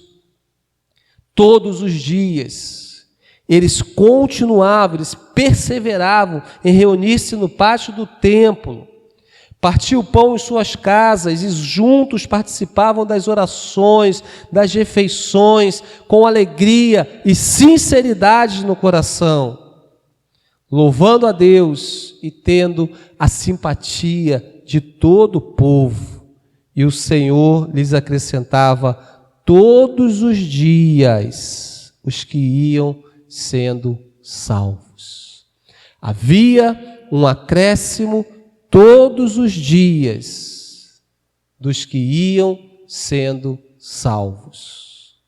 [SPEAKER 1] Todos os dias, eles continuavam, eles perseveravam em reunir-se no pátio do templo, partiam o pão em suas casas e juntos participavam das orações, das refeições, com alegria e sinceridade no coração, louvando a Deus e tendo a simpatia de todo o povo. E o Senhor lhes acrescentava todos os dias os que iam sendo salvos. Havia um acréscimo todos os dias dos que iam sendo salvos.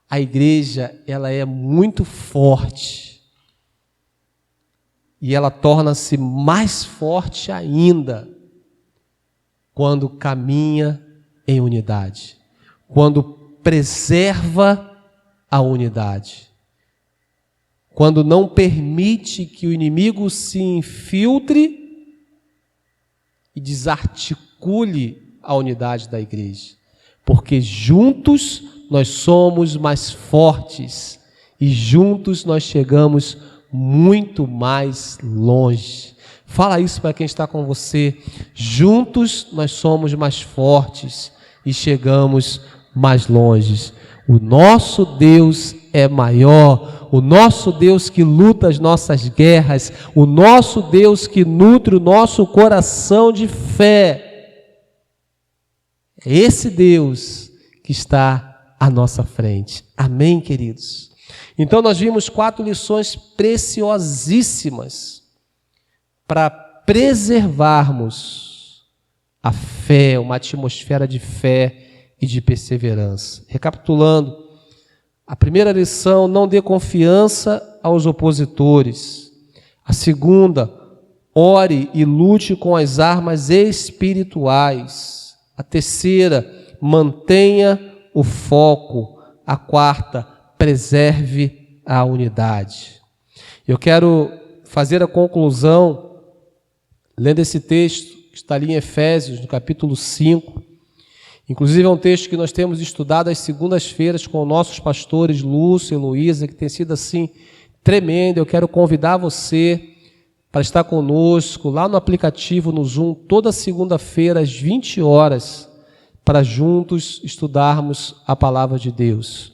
[SPEAKER 1] A igreja, ela é muito forte e ela torna-se mais forte ainda quando caminha em unidade, quando preserva a unidade, quando não permite que o inimigo se infiltre e desarticule a unidade da igreja, porque juntos nós somos mais fortes e juntos nós chegamos muito mais longe. Fala isso para quem está com você. Juntos nós somos mais fortes e chegamos mais longe. O nosso Deus é maior, o nosso Deus que luta as nossas guerras, o nosso Deus que nutre o nosso coração de fé. É esse Deus que está à nossa frente. Amém, queridos? Então nós vimos 4 lições preciosíssimas para preservarmos a fé, uma atmosfera de fé e de perseverança. Recapitulando, a primeira lição: não dê confiança aos opositores. A segunda: ore e lute com as armas espirituais. A terceira: mantenha o foco. A quarta: preserve a unidade. Eu quero fazer a conclusão lendo esse texto que está ali em Efésios, no capítulo 5. Inclusive é um texto que nós temos estudado às segundas-feiras com nossos pastores Lúcio e Heloísa, que tem sido assim tremendo. Eu quero convidar você para estar conosco lá no aplicativo, no Zoom, toda segunda-feira às 20 horas, para juntos estudarmos a palavra de Deus.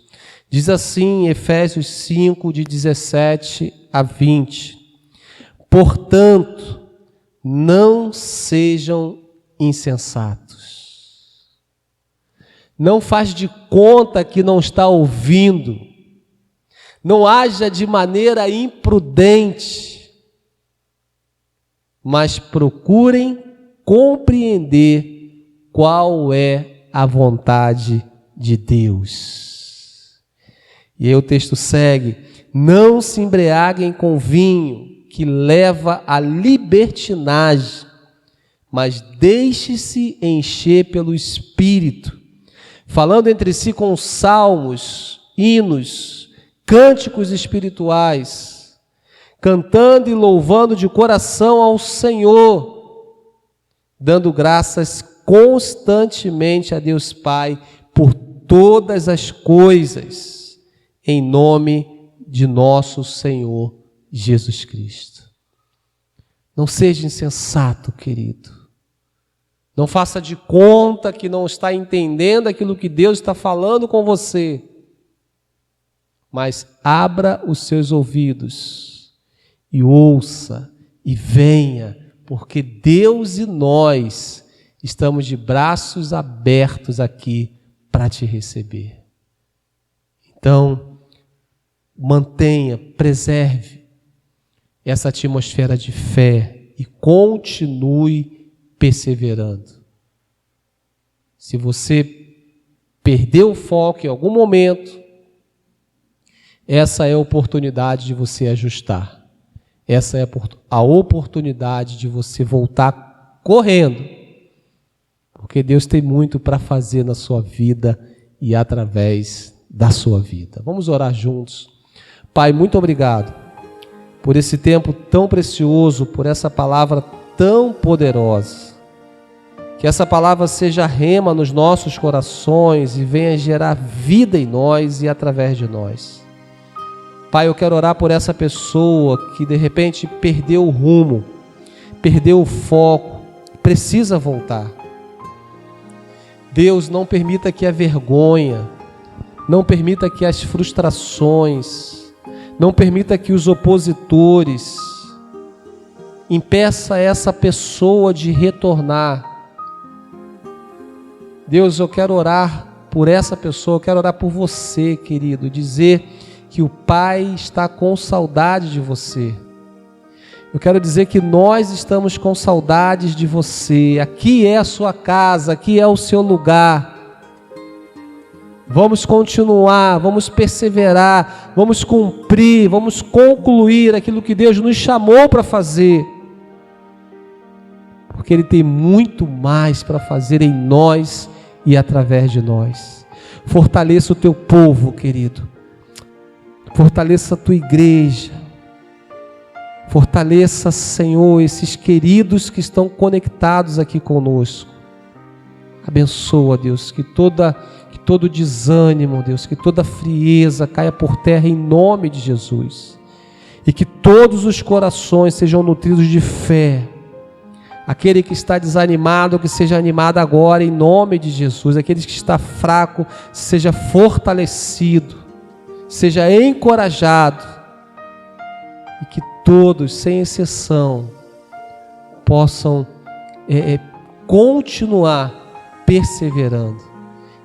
[SPEAKER 1] Diz assim em Efésios 5, de 17 a 20: portanto, não sejam insensatos. Não faz de conta que não está ouvindo. Não haja de maneira imprudente, mas procurem compreender qual é a vontade de Deus. E aí o texto segue: não se embriaguem com vinho, que leva à libertinagem, mas deixe-se encher pelo Espírito, falando entre si com salmos, hinos, cânticos espirituais, cantando e louvando de coração ao Senhor, dando graças constantemente a Deus Pai por todas as coisas, em nome de nosso Senhor Jesus Cristo. Não seja insensato, querido. Não faça de conta que não está entendendo aquilo que Deus está falando com você. Mas abra os seus ouvidos e ouça e venha, porque Deus e nós estamos de braços abertos aqui para te receber. Então, mantenha, preserve essa atmosfera de fé e continue perseverando. Se você perdeu o foco em algum momento, essa é a oportunidade de você ajustar. Essa é a oportunidade de você voltar correndo, porque Deus tem muito para fazer na sua vida e através da sua vida. Vamos orar juntos. Pai, muito obrigado por esse tempo tão precioso, por essa palavra tão poderosa. Que essa palavra seja rema nos nossos corações e venha gerar vida em nós e através de nós. Pai, eu quero orar por essa pessoa que de repente perdeu o rumo, perdeu o foco, precisa voltar. Deus, não permita que a vergonha, não permita que as frustrações, não permita que os opositores impeça essa pessoa de retornar. Deus, eu quero orar por essa pessoa, eu quero orar por você, querido, dizer que o Pai está com saudade de você. Eu quero dizer que nós estamos com saudades de você. Aqui é a sua casa, aqui é o seu lugar. Vamos continuar, vamos perseverar, vamos cumprir, vamos concluir aquilo que Deus nos chamou para fazer. Porque Ele tem muito mais para fazer em nós e através de nós. Fortaleça o teu povo, querido. Fortaleça a tua igreja. Fortaleça, Senhor, esses queridos que estão conectados aqui conosco. Abençoa, Deus, que todo desânimo, Deus, que toda frieza caia por terra em nome de Jesus. E que todos os corações sejam nutridos de fé. Aquele que está desanimado, que seja animado agora em nome de Jesus. Aquele que está fraco, seja fortalecido, seja encorajado. E que todos, sem exceção, possam continuar perseverando.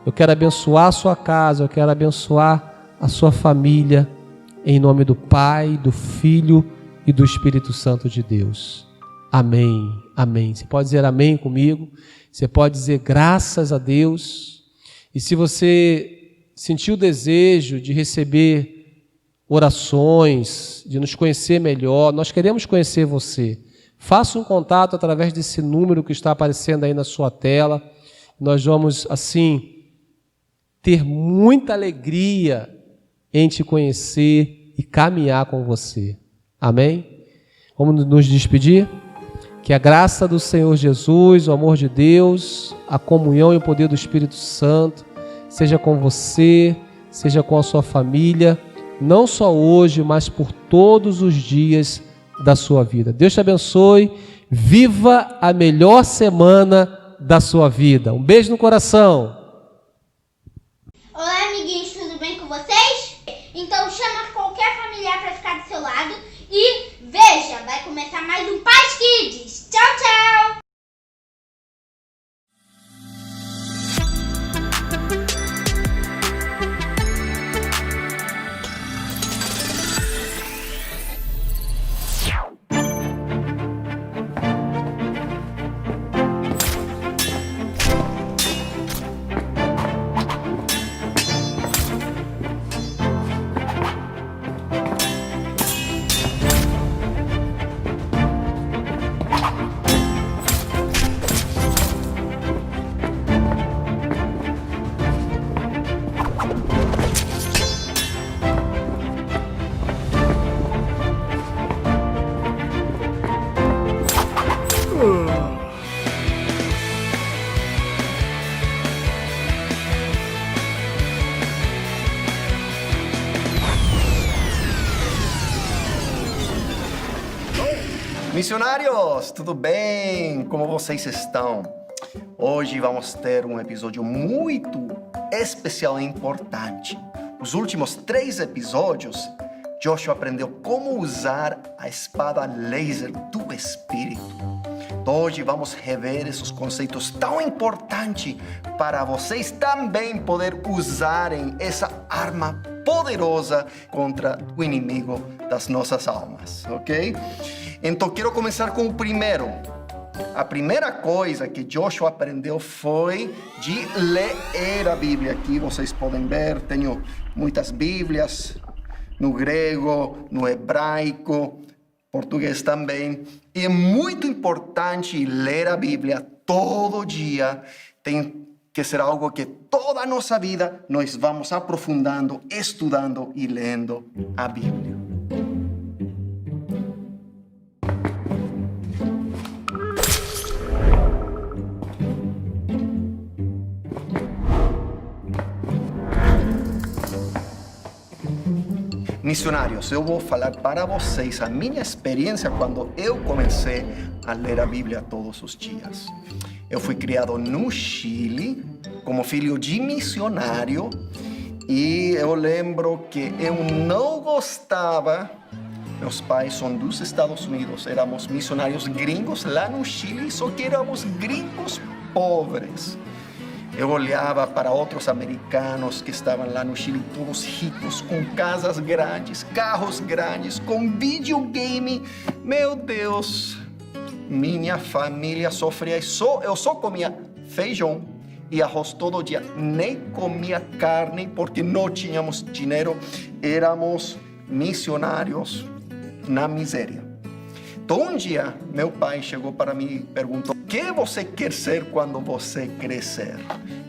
[SPEAKER 1] Eu quero abençoar a sua casa, eu quero abençoar a sua família, em nome do Pai, do Filho e do Espírito Santo de Deus. Amém, amém. Você pode dizer amém comigo, você pode dizer graças a Deus. E se você sentiu o desejo de receber orações, de nos conhecer melhor, nós queremos conhecer você. Faça um contato através desse número que está aparecendo aí na sua tela. Nós vamos, assim, ter muita alegria em te conhecer e caminhar com você. Amém? Vamos nos despedir? Que a graça do Senhor Jesus, o amor de Deus, a comunhão e o poder do Espírito Santo seja com você, seja com a sua família, não só hoje, mas por todos os dias da sua vida. Deus te abençoe. Viva a melhor semana da sua vida. Um beijo no coração.
[SPEAKER 5] Olá, amiguinhos, tudo bem com vocês? Então chama qualquer familiar para ficar do seu lado e veja, vai começar mais um Paz Kids. Tchau, tchau!
[SPEAKER 6] Missionários, tudo bem? Como vocês estão? Hoje vamos ter um episódio muito especial e importante. Os últimos 3 episódios, Joshua aprendeu como usar a espada laser do Espírito. Hoje vamos rever esses conceitos tão importantes para vocês também poder usarem essa arma poderosa contra o inimigo das nossas almas, ok? Então, quero começar com o primeiro. A primeira coisa que Joshua aprendeu foi de ler a Bíblia. Aqui vocês podem ver, tenho muitas Bíblias, no grego, no hebraico, português também. E é muito importante ler a Bíblia todo dia. Tem que ser algo que toda a nossa vida nós vamos aprofundando, estudando e lendo a Bíblia. Missionários, eu vou falar para vocês a minha experiência quando eu comecei a ler a Bíblia todos os dias. Eu fui criado no Chile como filho de missionário e eu lembro que eu não gostava. Meus pais são dos Estados Unidos, éramos missionários gringos lá no Chile, só que éramos gringos pobres. Eu olhava para outros americanos que estavam lá no Chile, todos ricos, com casas grandes, carros grandes, com videogame. Meu Deus, minha família sofria. Eu só comia feijão e arroz todo dia. Nem comia carne porque não tínhamos dinheiro. Éramos missionários na miséria. Então um dia, meu pai chegou para mim e perguntou: o que você quer ser quando você crescer?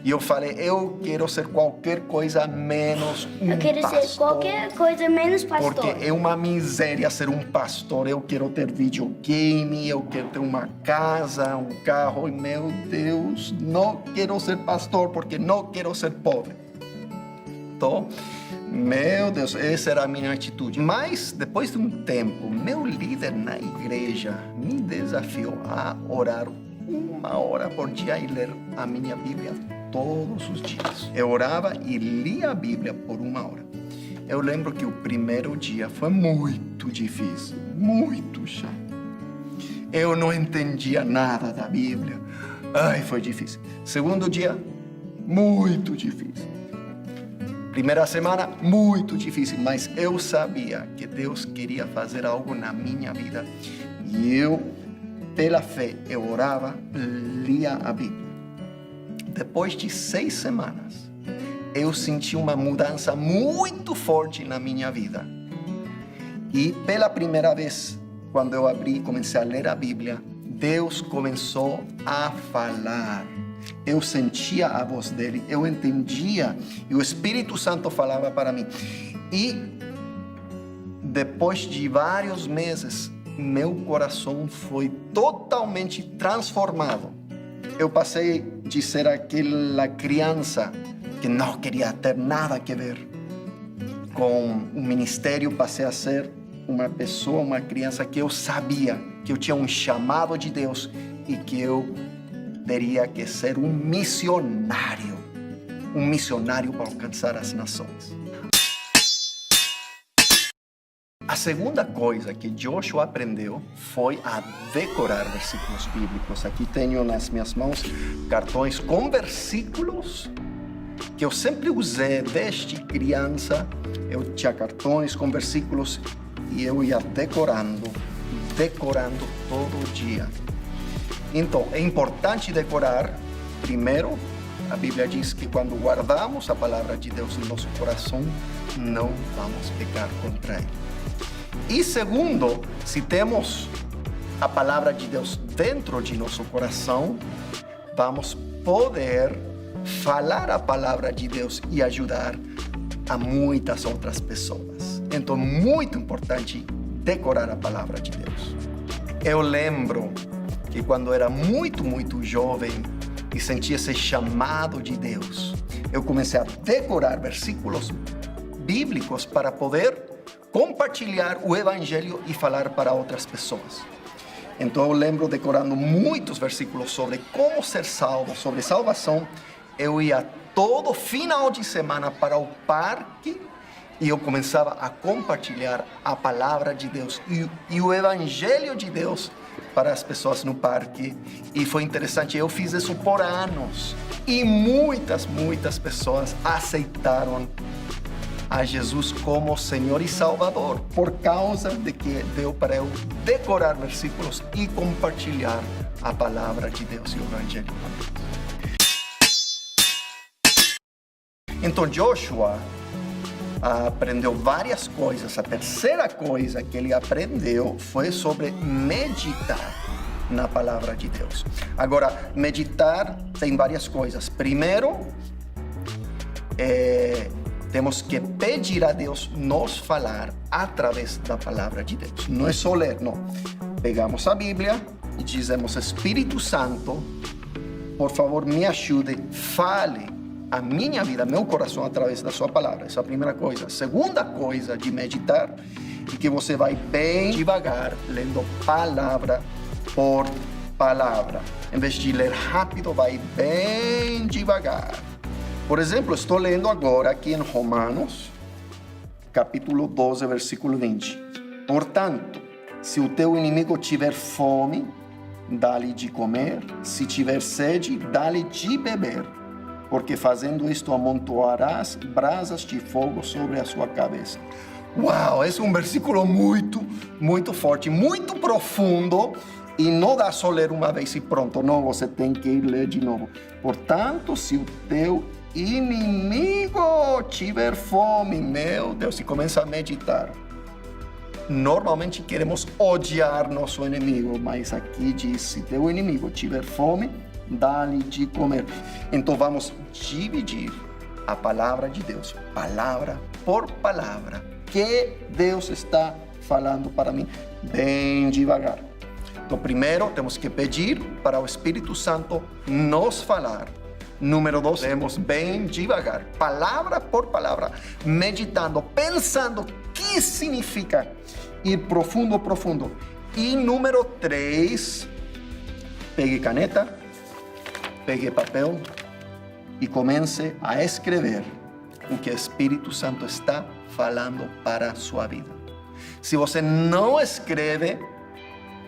[SPEAKER 6] E eu falei: eu quero ser qualquer coisa menos um
[SPEAKER 7] Eu quero
[SPEAKER 6] pastor.
[SPEAKER 7] ser qualquer coisa menos pastor.
[SPEAKER 6] Porque é uma miséria ser um pastor. Eu quero ter videogame, eu quero ter uma casa, um carro. E meu Deus, não quero ser pastor porque não quero ser pobre. Então, meu Deus, essa era a minha atitude. Mas, depois de um tempo, meu líder na igreja me desafiou a orar 1 hora por dia e ler a minha Bíblia todos os dias. Eu orava e lia a Bíblia por 1 hora. Eu lembro que o primeiro dia foi muito difícil, muito chato. Eu não entendia nada da Bíblia. Ai, foi difícil. Segundo dia, muito difícil. Primeira semana, muito difícil, mas eu sabia que Deus queria fazer algo na minha vida. E eu, pela fé, eu orava, lia a Bíblia. Depois de 6 semanas, eu senti uma mudança muito forte na minha vida. E pela primeira vez, quando eu abri e comecei a ler a Bíblia, Deus começou a falar. Eu sentia a voz dele, eu entendia, e o Espírito Santo falava para mim. E depois de vários meses, meu coração foi totalmente transformado. Eu passei de ser aquela criança que não queria ter nada a ver com o ministério, passei a ser uma pessoa, uma criança que eu sabia que eu tinha um chamado de Deus e que eu teria que ser um missionário para alcançar as nações. A segunda coisa que Joshua aprendeu foi a decorar versículos bíblicos. Aqui tenho nas minhas mãos cartões com versículos que eu sempre usei desde criança. Eu tinha cartões com versículos e eu ia decorando todo dia. Então, é importante decorar. Primeiro, a Bíblia diz que quando guardamos a palavra de Deus no nosso coração, não vamos pecar contra ele. E segundo, se temos a palavra de Deus dentro de nosso coração, vamos poder falar a palavra de Deus e ajudar a muitas outras pessoas. Então, muito importante decorar a palavra de Deus. Eu lembro que quando era muito jovem e sentia esse chamado de Deus, eu comecei a decorar versículos bíblicos para poder compartilhar o evangelho e falar para outras pessoas. Então eu lembro decorando muitos versículos sobre como ser salvo, sobre salvação. Eu ia todo final de semana para o parque e eu começava a compartilhar a palavra de Deus e o evangelho de Deus para as pessoas no parque. E foi interessante, eu fiz isso por anos e muitas pessoas aceitaram a Jesus como Senhor e Salvador por causa de que deu para eu decorar versículos e compartilhar a palavra de Deus e o evangelho com Deus. Então Joshua aprendeu várias coisas. A terceira coisa que ele aprendeu foi sobre meditar na palavra de Deus. Agora, meditar tem várias coisas. Primeiro, temos que pedir a Deus nos falar através da palavra de Deus. Não é só ler, não. Pegamos a Bíblia e dizemos: Espírito Santo, por favor, me ajude, fale a minha vida, meu coração através da sua palavra. Essa é a primeira coisa. Segunda coisa de meditar é que você vai bem devagar, lendo palavra por palavra. Em vez de ler rápido, vai bem devagar. Por exemplo, estou lendo agora aqui em Romanos, capítulo 12, versículo 20. Portanto, se o teu inimigo tiver fome, dá-lhe de comer. Se tiver sede, dá-lhe de beber. Porque fazendo isto amontoarás brasas de fogo sobre a sua cabeça. Uau, esse é um versículo muito forte, muito profundo. E não dá só ler uma vez e pronto, não, você tem que ir ler de novo. Portanto, se o teu inimigo tiver fome, meu Deus, e começa a meditar. normalmente queremos odiar nosso inimigo, mas aqui diz, se teu inimigo tiver fome, dá-lhe de comer. Então vamos dividir a palavra de Deus, palavra por palavra, que Deus está falando para mim, bem devagar. Então, primeiro, temos que pedir para o Espírito Santo nos falar. Número 2, lemos bem devagar, palavra por palavra, meditando, pensando o que significa ir profundo. E número 3, pegue caneta, pegue papel e comece a escrever o que o Espírito Santo está falando para a sua vida. Se você não escreve,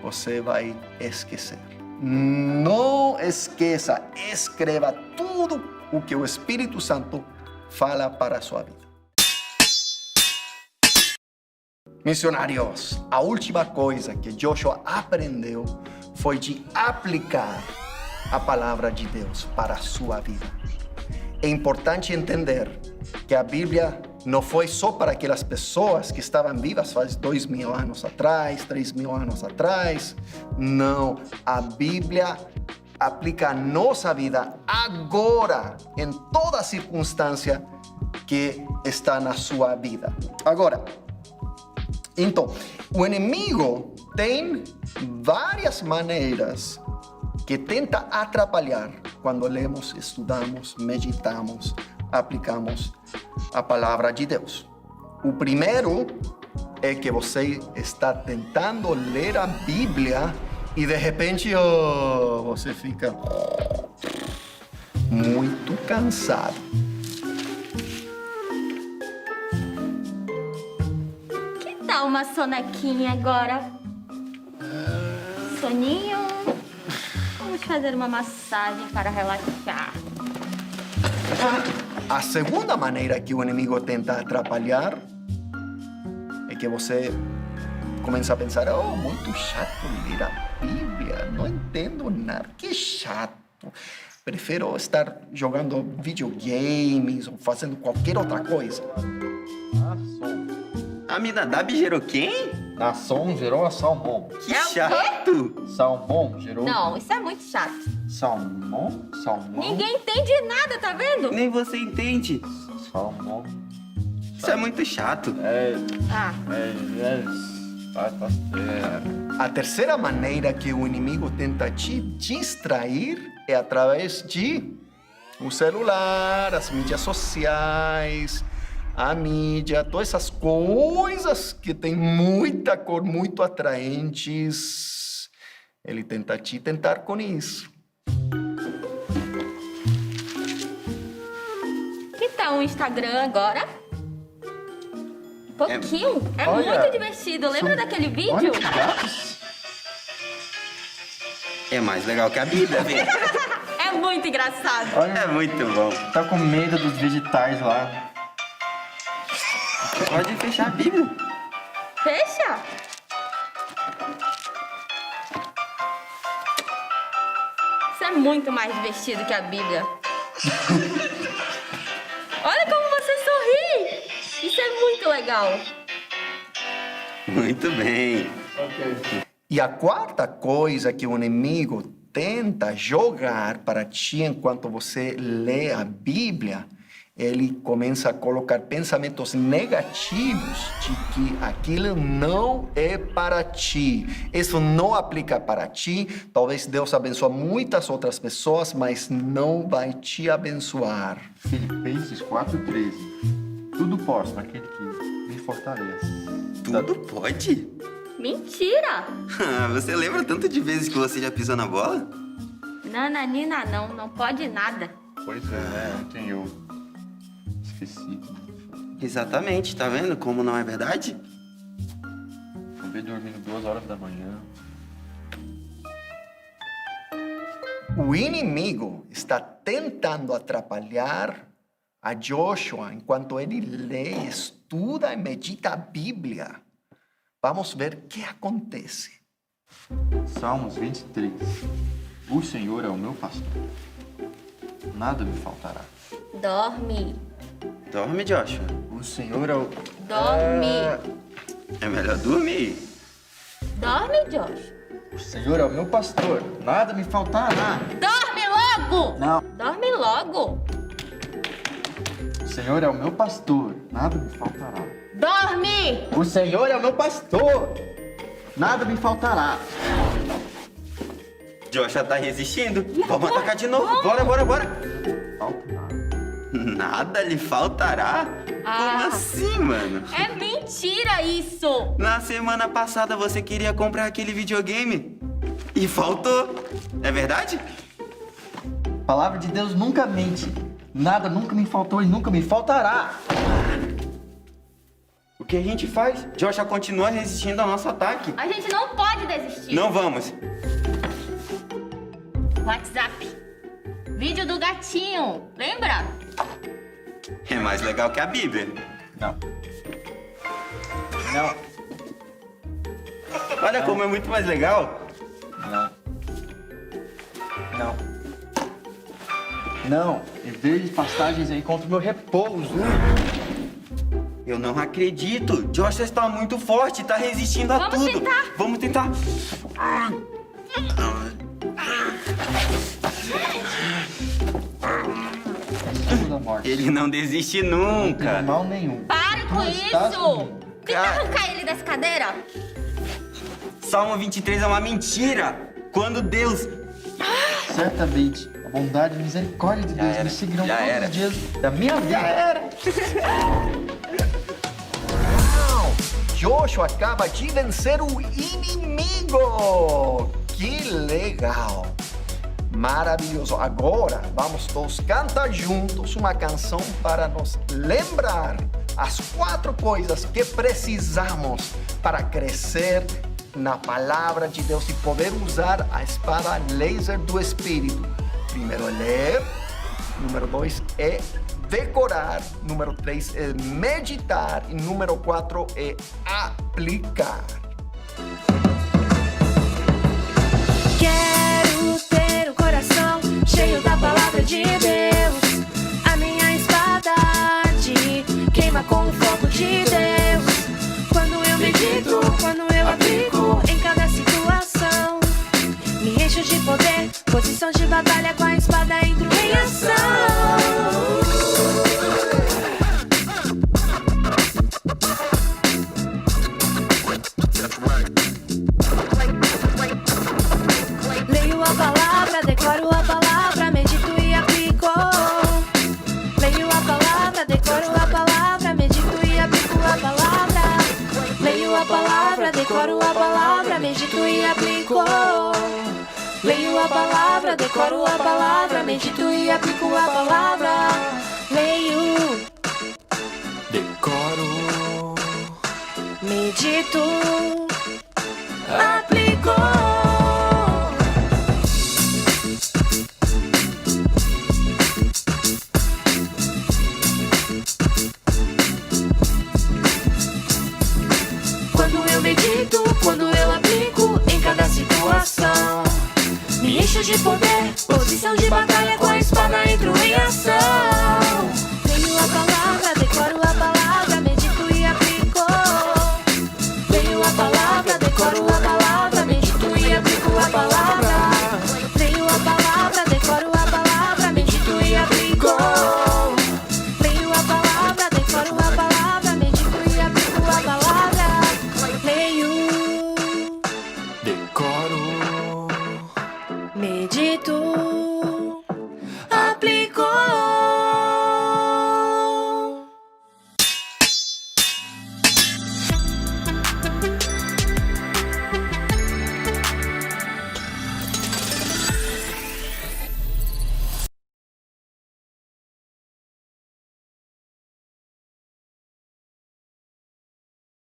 [SPEAKER 6] você vai esquecer. Não esqueça, escreva tudo o que o Espírito Santo fala para a sua vida. Missionários, a última coisa que Joshua aprendeu foi de aplicar a palavra de Deus para a sua vida. É importante entender que a Bíblia não foi só para aquelas pessoas que estavam vivas faz 2.000 anos atrás, 3.000 anos atrás. Não, a Bíblia aplica a nossa vida agora, em toda circunstância que está na sua vida. Agora, então, o inimigo tem várias maneiras que tenta atrapalhar quando lemos, estudamos, meditamos, aplicamos a palavra de Deus. O primeiro é que você está tentando ler a Bíblia e de repente você fica muito cansado.
[SPEAKER 7] Que tal uma sonequinha agora? Soninho? Vamos fazer uma massagem para relaxar.
[SPEAKER 6] A segunda maneira que o inimigo tenta atrapalhar é que você começa a pensar, muito chato ler a Bíblia, não entendo nada, que chato. Prefiro estar jogando videogames ou fazendo qualquer outra coisa.
[SPEAKER 8] Aminadab gerou quem?
[SPEAKER 9] Nação gerou a Salmão.
[SPEAKER 8] Que chato!
[SPEAKER 9] Salmão gerou...
[SPEAKER 7] Não, isso é muito chato.
[SPEAKER 9] Salmão?
[SPEAKER 7] Ninguém entende nada, tá vendo?
[SPEAKER 8] Nem você entende.
[SPEAKER 9] Salmão.
[SPEAKER 8] Isso é muito chato.
[SPEAKER 9] Tá certo.
[SPEAKER 6] A terceira maneira que o inimigo tenta te distrair é através de o celular, as mídias sociais, a mídia, todas essas coisas que tem muita cor, muito atraentes. Ele tenta te tentar com isso.
[SPEAKER 7] Que tal o Instagram agora? Um pouquinho. É
[SPEAKER 9] Olha,
[SPEAKER 7] muito divertido. Lembra daquele vídeo?
[SPEAKER 9] Olha que gatos.
[SPEAKER 8] É mais legal que a Bíblia, vem.
[SPEAKER 7] É muito engraçado.
[SPEAKER 9] Olha,
[SPEAKER 8] É muito bom.
[SPEAKER 9] tá com medo dos vegetais lá.
[SPEAKER 8] Pode fechar a Bíblia.
[SPEAKER 7] Fecha. Isso é muito mais divertido que a Bíblia. Olha como você sorri. Isso é muito legal.
[SPEAKER 8] Muito bem.
[SPEAKER 6] E a quarta coisa que o inimigo tenta jogar para ti enquanto você lê a Bíblia, ele começa a colocar pensamentos negativos de que aquilo não é para ti. Isso não aplica para ti. Talvez Deus abençoe muitas outras pessoas, mas não vai te abençoar.
[SPEAKER 9] Filipenses 4:13. Tudo posso naquele que me fortalece.
[SPEAKER 8] Tudo pode?
[SPEAKER 7] Mentira.
[SPEAKER 8] Você lembra tanto de vezes que você já pisou na bola?
[SPEAKER 7] Nananina não pode nada.
[SPEAKER 9] Pois é, ontem eu esqueci.
[SPEAKER 8] Exatamente, tá vendo como não é verdade?
[SPEAKER 9] Acabei dormindo 2 horas da manhã.
[SPEAKER 6] O inimigo está tentando atrapalhar a Joshua enquanto ele lê, estuda e medita a Bíblia. Vamos ver o que acontece.
[SPEAKER 9] Salmos 23. O Senhor é o meu pastor. Nada me faltará.
[SPEAKER 7] Dorme.
[SPEAKER 8] Dorme, Joshua.
[SPEAKER 9] O Senhor é o...
[SPEAKER 7] Dorme.
[SPEAKER 8] É melhor dormir.
[SPEAKER 7] Dorme, Josh.
[SPEAKER 9] O Senhor é o meu pastor, nada me faltará.
[SPEAKER 7] Dorme logo!
[SPEAKER 9] Não.
[SPEAKER 7] Dorme logo!
[SPEAKER 9] O Senhor é o meu pastor, nada me faltará.
[SPEAKER 7] Dorme!
[SPEAKER 6] O Senhor é o meu pastor, nada me faltará.
[SPEAKER 8] Joshua tá resistindo. Vamos atacar de novo. Bora, bora, bora.
[SPEAKER 9] Falta nada.
[SPEAKER 8] Nada lhe faltará? Como assim, mano?
[SPEAKER 7] É mentira isso!
[SPEAKER 8] Na semana passada você queria comprar aquele videogame e faltou. É verdade?
[SPEAKER 6] A palavra de Deus nunca mente. Nada nunca me faltou e nunca me faltará.
[SPEAKER 8] O que a gente faz? Joshua continua resistindo ao nosso ataque.
[SPEAKER 7] A gente não pode desistir.
[SPEAKER 8] Não vamos.
[SPEAKER 7] WhatsApp. Vídeo do gatinho. Lembra?
[SPEAKER 8] É mais legal que a Bíblia.
[SPEAKER 9] Não. Não.
[SPEAKER 8] Olha como é muito mais legal.
[SPEAKER 9] Não. Não. Não. Em vez de pastagens aí contra o meu repouso.
[SPEAKER 8] Eu não acredito. Joshua está muito forte, está resistindo a
[SPEAKER 7] Vamos
[SPEAKER 8] tudo.
[SPEAKER 7] tentar.
[SPEAKER 8] Vamos tentar.
[SPEAKER 9] Símbolo da morte.
[SPEAKER 8] Ele não desiste
[SPEAKER 9] Não tem
[SPEAKER 8] nunca.
[SPEAKER 9] mal nenhum.
[SPEAKER 7] Pare com
[SPEAKER 9] Tu estás
[SPEAKER 7] isso!
[SPEAKER 9] comigo.
[SPEAKER 7] Tenta arrancar ele dessa cadeira.
[SPEAKER 8] Salmo 23 é uma mentira. Quando Deus...
[SPEAKER 9] Certamente, a bondade e a misericórdia de Deus
[SPEAKER 8] era,
[SPEAKER 9] me seguirão
[SPEAKER 8] já
[SPEAKER 9] todos
[SPEAKER 8] era.
[SPEAKER 9] os dias da minha vida.
[SPEAKER 6] Uau! Joshua acaba de vencer o inimigo! Que legal! Maravilhoso! Agora vamos todos cantar juntos uma canção para nos lembrar as 4 coisas que precisamos para crescer na palavra de Deus e poder usar a espada laser do Espírito. Primeiro é ler, número 2 é decorar, número 3 é meditar e número 4 é aplicar.
[SPEAKER 2] Quero ter um coração cheio da palavra de Deus. A minha espada queima com o fogo de Deus. Quando eu medito, quando eu aplico em cada situação, me encho de poder, posição de batalha com a espada entro em ação. Leio a palavra, decoro a palavra, medito e aplico. Leio a palavra, decoro a palavra, medito e aplico a palavra. Leio a palavra, decoro a palavra, medito e aplico. Leio a palavra, decoro a palavra, medito e aplico a palavra.